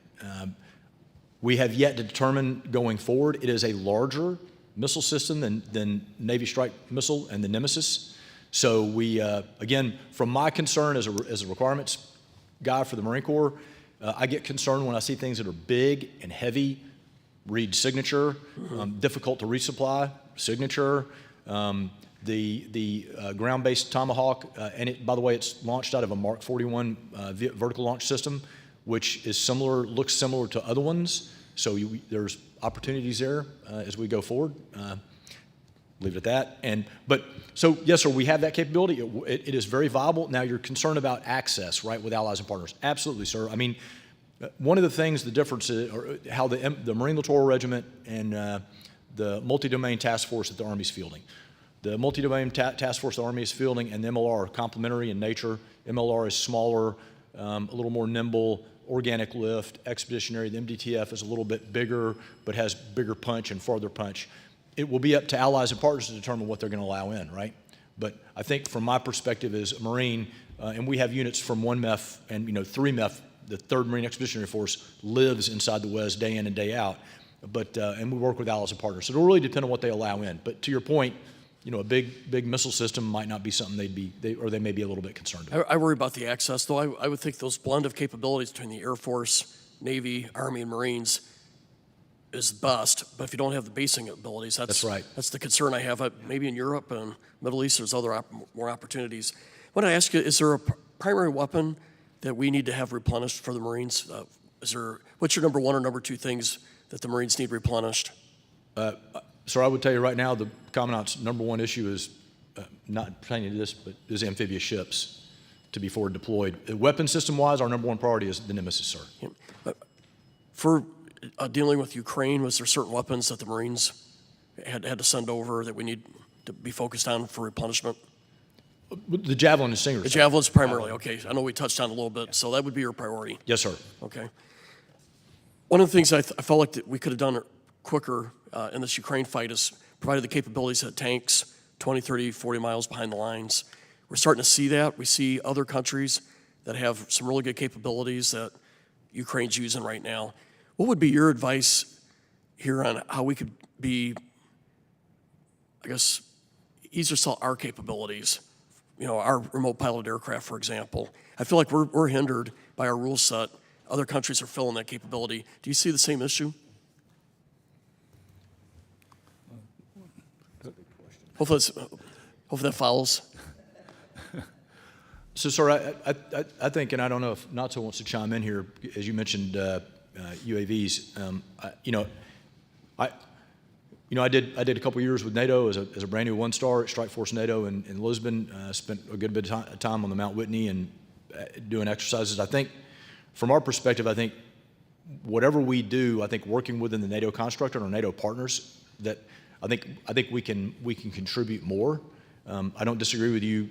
We have yet to determine going forward. It is a larger missile system than Navy Strike Missile and the Nemesis. So we, again, from my concern as a requirements guy for the Marine Corps, I get concerned when I see things that are big and heavy, read signature, difficult to resupply, signature. The ground-based Tomahawk, and by the way, it's launched out of a Mark 41 vertical launch system, which is looks similar to other ones. So there's opportunities there as we go forward. Leave it at that. So yes, sir, we have that capability. It is very viable. Now you're concerned about access, right, with allies and partners. Absolutely, sir. I mean, one of the things, the difference is, or how the Marine Littoral Regiment and the multi-domain task force that the Army's fielding. The multi-domain task force the Army is fielding and the MLR are complementary in nature. MLR is smaller, a little more nimble, organic lift, expeditionary. The MDTF is a little bit bigger, but has bigger punch and farther punch. It will be up to allies and partners to determine what they're going to allow in, right? But I think from my perspective as a Marine, and we have units from 1 MEF and 3 MEF, the 3rd Marine Expeditionary Force lives inside the WES day in and day out. But and we work with allies and partners. So it'll really depend on what they allow in. But to your point, a big missile system might not be something they may be a little bit concerned about. I worry about the access, though. I would think those blend of capabilities between the Air Force, Navy, Army, and Marines is best. But if you don't have the basing abilities, that's right. That's the concern I have. Maybe in Europe and Middle East, there's other more opportunities. I want to ask you: is there a primary weapon that we need to have replenished for the Marines What's your number one or number two things that the Marines need replenished? Sir, I would tell you right now, the Commandant's number one issue is not pertaining to this, but is amphibious ships to be forward deployed. Weapon system-wise, our number one priority is the Nemesis, sir. For dealing with Ukraine, was there certain weapons that the Marines had to send over that we need to be focused on for replenishment? The Javelin and Stinger. The sir. Javelins primarily, okay. I know we touched on it a little bit, so that would be your priority. Yes, sir. Okay. One of the things I felt like that we could have done quicker in this Ukraine fight is provided the capabilities of tanks 20, 30, 40 miles behind the lines. We're starting to see that. We see other countries that have some really good capabilities that Ukraine's using right now. What would be your advice here on how we could be, I guess, easier to sell our capabilities? You know, our remote piloted aircraft, for example. I feel like we're hindered by our rule set. Other countries are filling that capability. Do you see the same issue? Hopefully that follows. So, sir, I think, and I don't know if Nato wants to chime in here, as you mentioned UAVs. I did a couple years with NATO as a brand new one-star at Strike Force NATO in Lisbon. Spent a good bit of time on the Mount Whitney and doing exercises. I think, from our perspective, I think whatever we do, I think working within the NATO construct and our NATO partners, that I think we can contribute more. I don't disagree with you.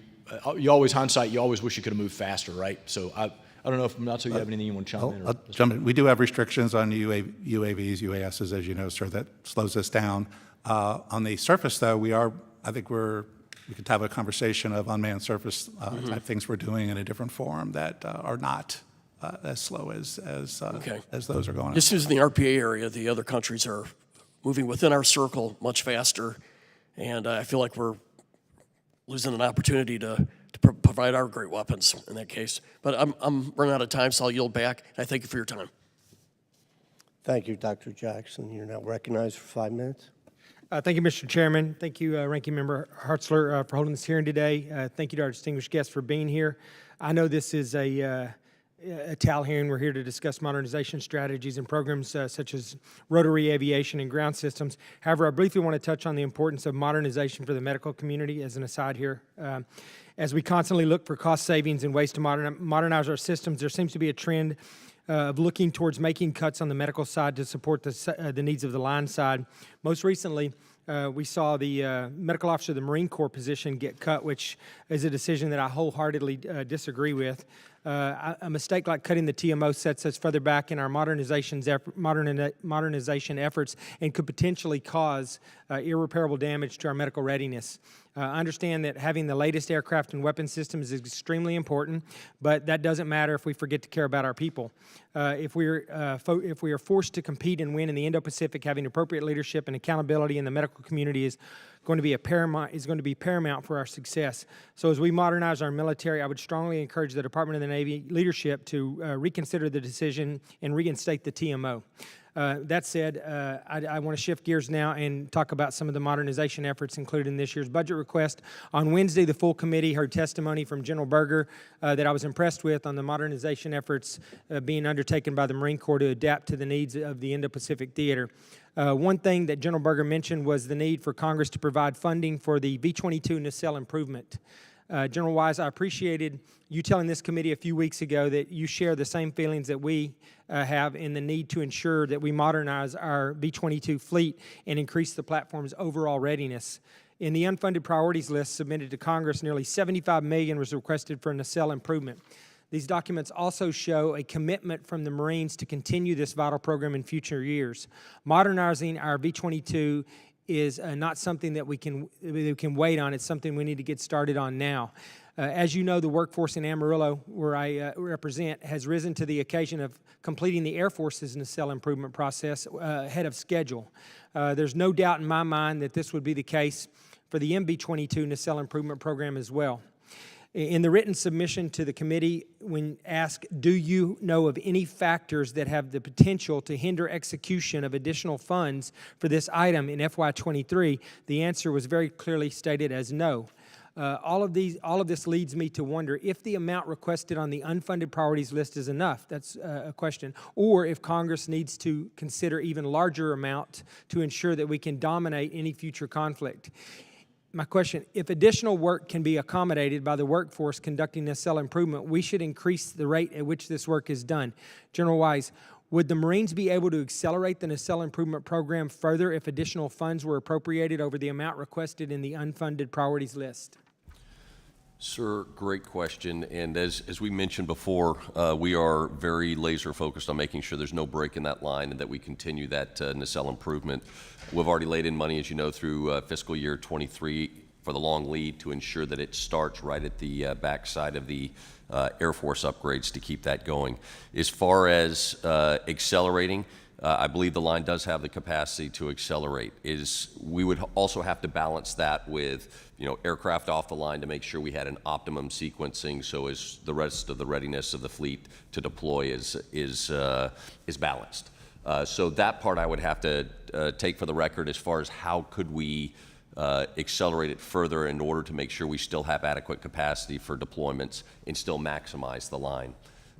You always hindsight. You always wish you could have moved faster, right? So I don't know if Nato, you have anything you want to chime in? I'll jump in. We do have restrictions on UAVs, UASs, as you know, sir, that slows us down. On the surface, though, we could have a conversation of unmanned surface type things we're doing in a different form that are not as slow as those are going on. Just as in the RPA area, the other countries are moving within our circle much faster, and I feel like we're losing an opportunity to provide our great weapons in that case. But I'm running out of time, so I'll yield back. I thank you for your time. Thank you, Dr. Jackson. You're now recognized for 5 minutes. Thank you, Mr. Chairman. Thank you, Ranking Member Hartzler, for holding this hearing today. Thank you to our distinguished guests for being here. I know this is a TAL hearing. We're here to discuss modernization strategies and programs such as rotary aviation and ground systems. However, I briefly want to touch on the importance of modernization for the medical community as an aside here. As we constantly look for cost savings and ways to modernize our systems, there seems to be a trend of looking towards making cuts on the medical side to support the needs of the line side. Most recently, we saw the medical officer of the Marine Corps position get cut, which is a decision that I wholeheartedly disagree with. A mistake like cutting the TMO sets us further back in our modernization efforts and could potentially cause irreparable damage to our medical readiness. I understand that having the latest aircraft and weapon systems is extremely important, but that doesn't matter if we forget to care about our people. If we are forced to compete and win in the Indo-Pacific, having appropriate leadership and accountability in the medical community is going to be paramount for our success. So as we modernize our military, I would strongly encourage the Department of the Navy leadership to reconsider the decision and reinstate the TMO. That said, I want to shift gears now and talk about some of the modernization efforts included in this year's budget request. On Wednesday, the full committee heard testimony from General Berger that I was impressed with on the modernization efforts being undertaken by the Marine Corps to adapt to the needs of the Indo-Pacific theater. One thing that General Berger mentioned was the need for Congress to provide funding for the V-22 nacelle improvement. General Wise, I appreciated you telling this committee a few weeks ago that you share the same feelings that we have in the need to ensure that we modernize our V-22 fleet and increase the platform's overall readiness. In the unfunded priorities list submitted to Congress, nearly $75 million was requested for nacelle improvement. These documents also show a commitment from the Marines to continue this vital program in future years. Modernizing our V-22 is not something that we can wait on. It's something we need to get started on now. As you know, the workforce in Amarillo, where I represent, has risen to the occasion of completing the Air Force's nacelle improvement process ahead of schedule. There's no doubt in my mind that this would be the case for the MB-22 nacelle improvement program as well. In the written submission to the committee, when asked, do you know of any factors that have the potential to hinder execution of additional funds for this item in FY23, the answer was very clearly stated as no. All of this leads me to wonder if the amount requested on the unfunded priorities list is enough. That's a question. Or if Congress needs to consider even larger amount to ensure that we can dominate any future conflict. My question, if additional work can be accommodated by the workforce conducting nacelle improvement, we should increase the rate at which this work is done. General Wise, would the Marines be able to accelerate the nacelle improvement program further if additional funds were appropriated over the amount requested in the unfunded priorities list? Sir, great question. And as we mentioned before, we are very laser focused on making sure there's no break in that line and that we continue that nacelle improvement. We've already laid in money, as you know, through fiscal year 23 for the long lead to ensure that it starts right at the backside of the Air Force upgrades to keep that going. As far as accelerating, I believe the line does have the capacity to accelerate. We would also have to balance that with, aircraft off the line to make sure we had an optimum sequencing, so as the rest of the readiness of the fleet to deploy is balanced. So that part I would have to take for the record as far as how could we accelerate it further in order to make sure we still have adequate capacity for deployments and still maximize the line.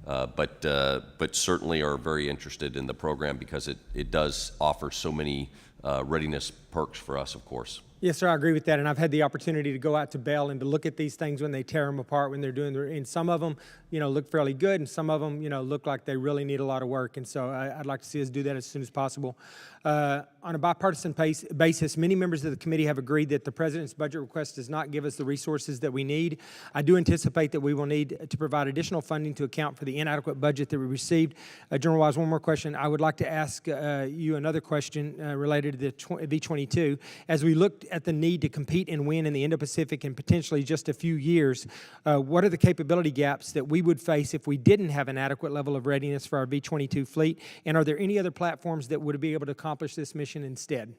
But certainly are very interested in the program because it does offer so many readiness perks for us, of course. Yes, sir, I agree with that, and I've had the opportunity to go out to Bell and to look at these things when they tear them apart, when they're doing and some of them, look fairly good, and some of them, look like they really need a lot of work, and so I'd like to see us do that as soon as possible. On a bipartisan basis, many members of the committee have agreed that the President's budget request does not give us the resources that we need. I do anticipate that we will need to provide additional funding to account for the inadequate budget that we received. General Wise, one more question. I would like to ask you another question related to the V-22. As we looked at the need to compete and win in the Indo-Pacific in potentially just a few years, what are the capability gaps that we would face if we didn't have an adequate level of readiness for our V-22 fleet? And are there any other platforms that would be able to accomplish this mission instead?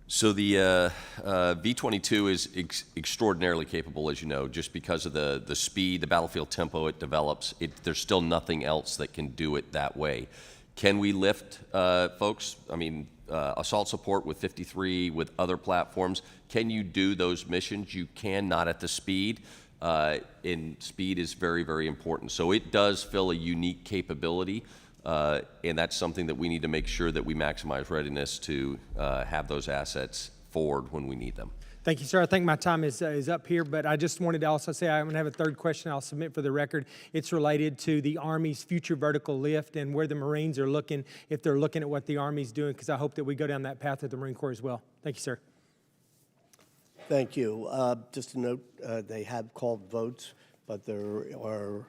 So the V-22 is extraordinarily capable, as you know, just because of the speed, the battlefield tempo it develops. There's still nothing else that can do it that way. Can we lift, folks? I mean, assault support with 53, with other platforms. Can you do those missions? You can, not at the speed. And speed is very, very important. So it does fill a unique capability. And that's something that we need to make sure that we maximize readiness to have those assets forward when we need them. Thank you, sir. I think my time is up here, but I just wanted to also say I'm going to have a third question I'll submit for the record. It's related to the Army's future vertical lift and where the Marines are looking, if they're looking at what the Army's doing, because I hope that we go down that path with the Marine Corps as well. Thank you, sir. Thank you. Just a note, they have called votes, but there are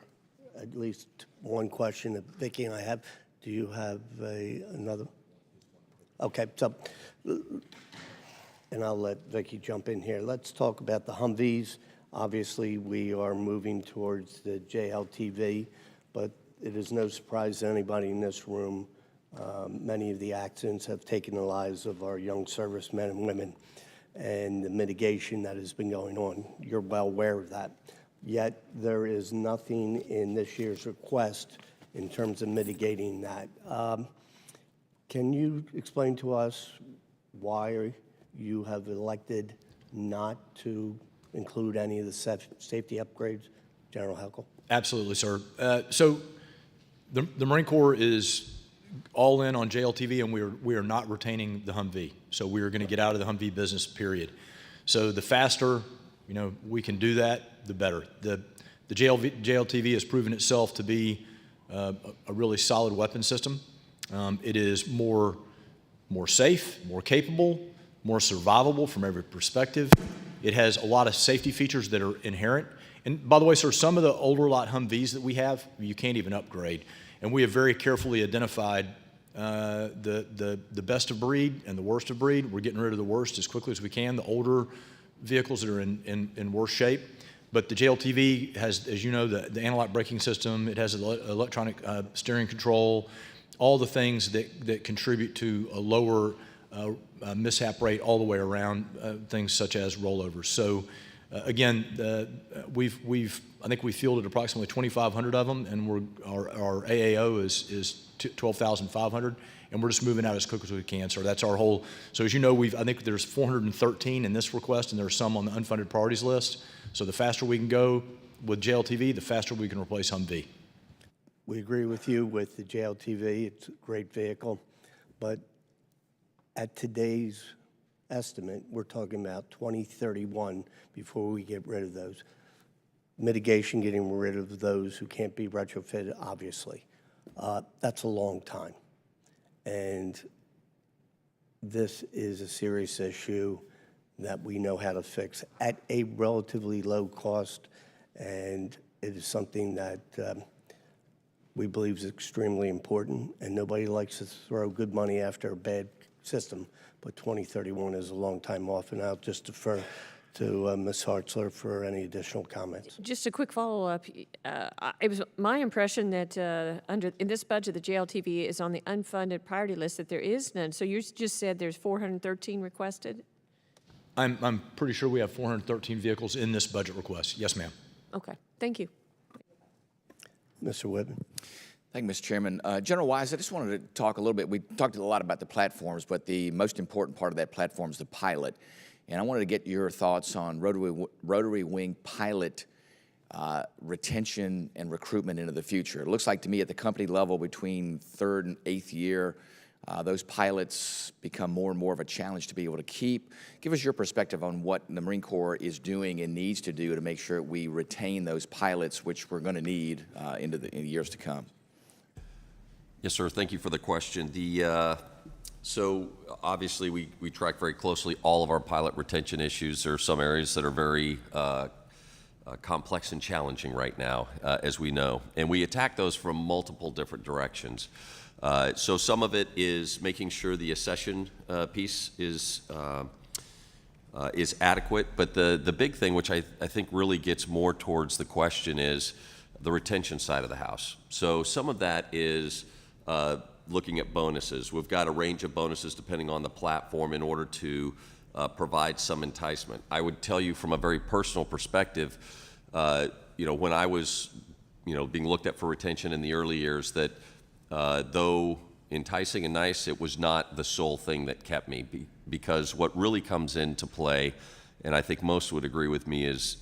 at least one question that Vicki and I have. Do you have another? Okay, so, and I'll let Vicki jump in here. Let's talk about the Humvees. Obviously, we are moving towards the JLTV, but it is no surprise to anybody in this room. Many of the accidents have taken the lives of our young servicemen and women, and the mitigation that has been going on. You're well aware of that. Yet there is nothing in this year's request in terms of mitigating that. Can you explain to us why you have elected not to include any of the safety upgrades, General Heckel? Absolutely, sir. So the Marine Corps is all in on JLTV, and we are not retaining the Humvee. So we are going to get out of the Humvee business, period. So the faster we can do that, the better. The JLTV has proven itself to be a really solid weapon system. It is more safe, more capable, more survivable from every perspective. It has a lot of safety features that are inherent. And by the way, sir, some of the older lot Humvees that we have, you can't even upgrade. And we have very carefully identified the best of breed and the worst of breed. We're getting rid of the worst as quickly as we can, the older vehicles that are in worse shape. But the JLTV has, as you know, the anti-lock braking system. It has electronic steering control, all the things that contribute to a lower mishap rate all the way around, things such as rollovers. So Again, I think we fielded approximately 2,500 of them, and our AAO is 12,500, and we're just moving out as quick as we can. So that's our whole. So as you know, I think there's 413 in this request, and there's some on the unfunded priorities list. So the faster we can go with JLTV, the faster we can replace Humvee. We agree with you with the JLTV. It's a great vehicle, but at today's estimate, we're talking about 2031 before we get rid of those. Mitigation, getting rid of those who can't be retrofitted, obviously. That's a long time. And this is a serious issue that we know how to fix at a relatively low cost, and it is something that we believe is extremely important, and nobody likes to throw good money after a bad system, but 2031 is a long time off, and I'll just defer to Ms. Hartzler for any additional comments. Just a quick follow-up. It was my impression that in this budget, the JLTV is on the unfunded priority list, that there is none. So you just said there's 413 requested? I'm pretty sure we have 413 vehicles in this budget request. Yes, ma'am. Okay, thank you. Mr. Whitman. Thank you, Mr. Chairman. General Wise, I just wanted to talk a little bit. We talked a lot about the platforms, but the most important part of that platform is the pilot. And I wanted to get your thoughts on rotary wing pilot retention and recruitment into the future. It looks like to me at the company level between 3rd and 8th year, those pilots become more and more of a challenge to be able to keep. Give us your perspective on what the Marine Corps is doing and needs to do to make sure we retain those pilots, which we're going to need in the years to come. Yes, sir. Thank you for the question. So obviously we track very closely all of our pilot retention issues. There are some areas that are very complex and challenging right now, as we know, and we attack those from multiple different directions. So some of it is making sure the accession piece is adequate, but the big thing, which I think really gets more towards the question, is the retention side of the house. So some of that is looking at bonuses. We've got a range of bonuses depending on the platform in order to provide some enticement. I would tell you from a very personal perspective, when I was, being looked at for retention in the early years, that though enticing and nice, it was not the sole thing that kept me, because what really comes into play, and I think most would agree with me, is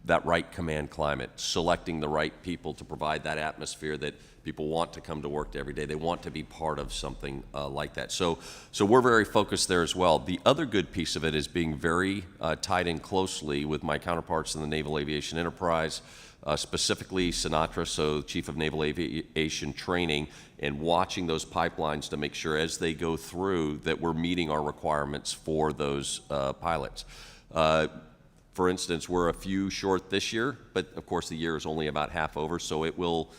that right command climate, selecting the right people to provide that atmosphere that people want to come to work every day. They want to be part of something like that. So we're very focused there as well. The other good piece of it is being very tied in closely with my counterparts in the Naval Aviation Enterprise, specifically Sinatra, so Chief of Naval Aviation Training, and watching those pipelines to make sure as they go through that we're meeting our requirements for those pilots. For instance, we're a few short this year, but of course the year is only about half over, so it will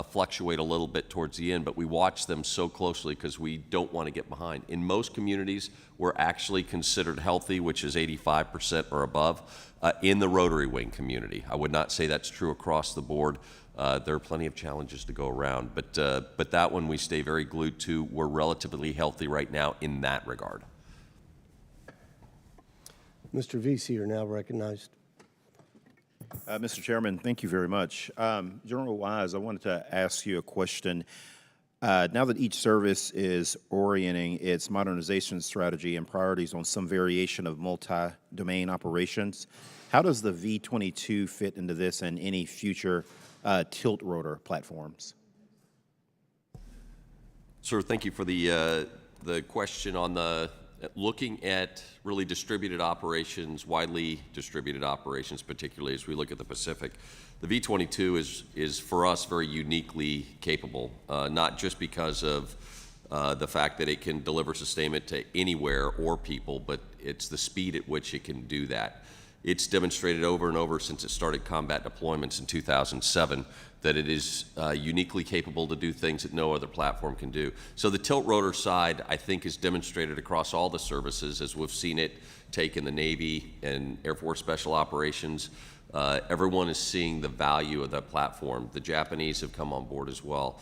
fluctuate a little bit towards the end, but we watch them so closely because we don't want to get behind. In most communities, we're actually considered healthy, which is 85% or above, in the rotary wing community. I would not say that's true across the board. There are plenty of challenges to go around, but that one we stay very glued to. We're relatively healthy right now in that regard. Mr. Vesey, you're now recognized. Mr. Chairman, thank you very much. General Wise, I wanted to ask you a question. Now that each service is orienting its modernization strategy and priorities on some variation of multi-domain operations, how does the V-22 fit into this and any future tilt rotor platforms? Sir, thank you for the question on the looking at really distributed operations, widely distributed operations, particularly as we look at the Pacific. The V-22 is for us very uniquely capable, not just because of the fact that it can deliver sustainment to anywhere or people, but it's the speed at which it can do that. It's demonstrated over and over since it started combat deployments in 2007 that it is uniquely capable to do things that no other platform can do. So the tilt rotor side, I think, is demonstrated across all the services, as we've seen it take in the Navy and Air Force Special Operations. Everyone is seeing the value of that platform. The Japanese have come on board as well.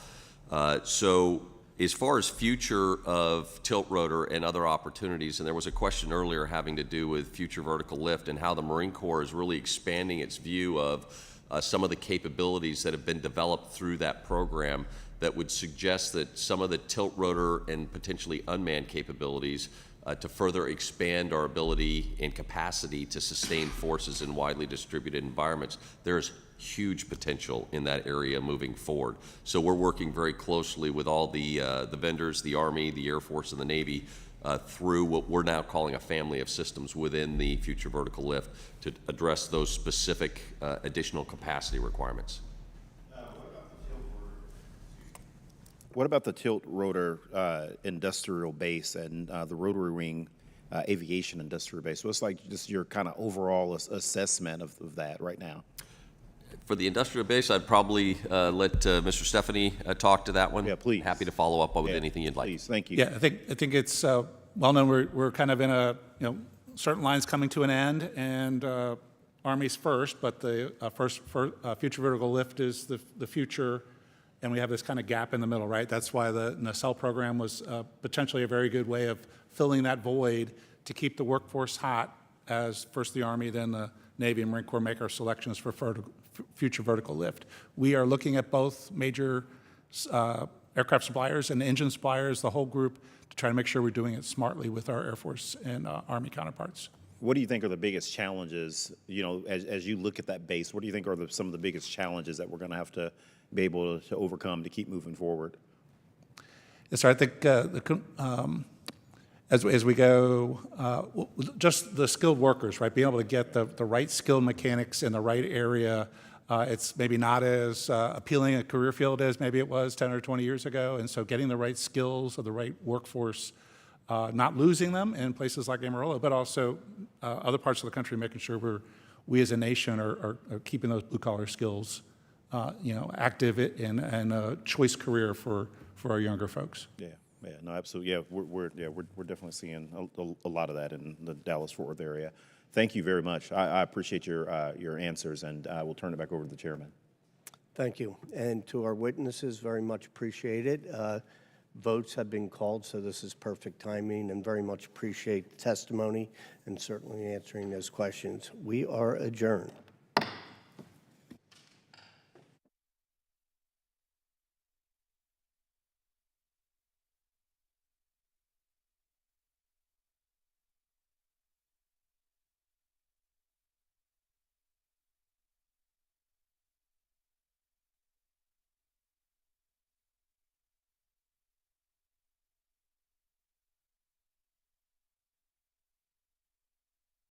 So As far as future of tilt rotor and other opportunities, and there was a question earlier having to do with future vertical lift and how the Marine Corps is really expanding its view of some of the capabilities that have been developed through that program that would suggest that some of the tilt rotor and potentially unmanned capabilities to further expand our ability and capacity to sustain forces in widely distributed environments. There's huge potential in that area moving forward. So we're working very closely with all the vendors, the Army, the Air Force, and the Navy through what we're now calling a family of systems within the Future Vertical Lift to address those specific additional capacity requirements. What about the tilt rotor industrial base and the rotary wing aviation industrial base? What's like just your kind of overall assessment of that right now? For the industrial base, I'd probably let Mr. Stephanie talk to that one. Yeah, please. Happy to follow up with anything you'd like. Please, thank you. Yeah, I think it's well known. We're kind of in a certain lines coming to an end, and Army's first, but the future vertical lift is the future, and we have this kind of gap in the middle, right? That's why the nacelle program was potentially a very good way of filling that void to keep the workforce hot as first the Army, then the Navy and Marine Corps make our selections for future vertical lift. We are looking at both major aircraft suppliers and engine suppliers, the whole group, to try to make sure we're doing it smartly with our Air Force and Army counterparts. What do you think are the biggest challenges, as you look at that base, what do you think are some of the biggest challenges that we're going to have to be able to overcome to keep moving forward? Yes, sir. I think as we go, just the skilled workers, right? Being able to get the right skilled mechanics in the right area. It's maybe not as appealing a career field as maybe it was 10 or 20 years ago. And so getting the right skills of the right workforce, not losing them in places like Amarillo, but also other parts of the country, making sure we as a nation are keeping those blue-collar skills active and a choice career for our younger folks. Yeah, no, absolutely. Yeah, we're definitely seeing a lot of that in the Dallas-Fort Worth area. Thank you very much. I appreciate your answers, and we'll turn it back over to the chairman. Thank you. And to our witnesses, very much appreciated. Votes have been called, so this is perfect timing, and very much appreciate the testimony and certainly answering those questions. We are adjourned.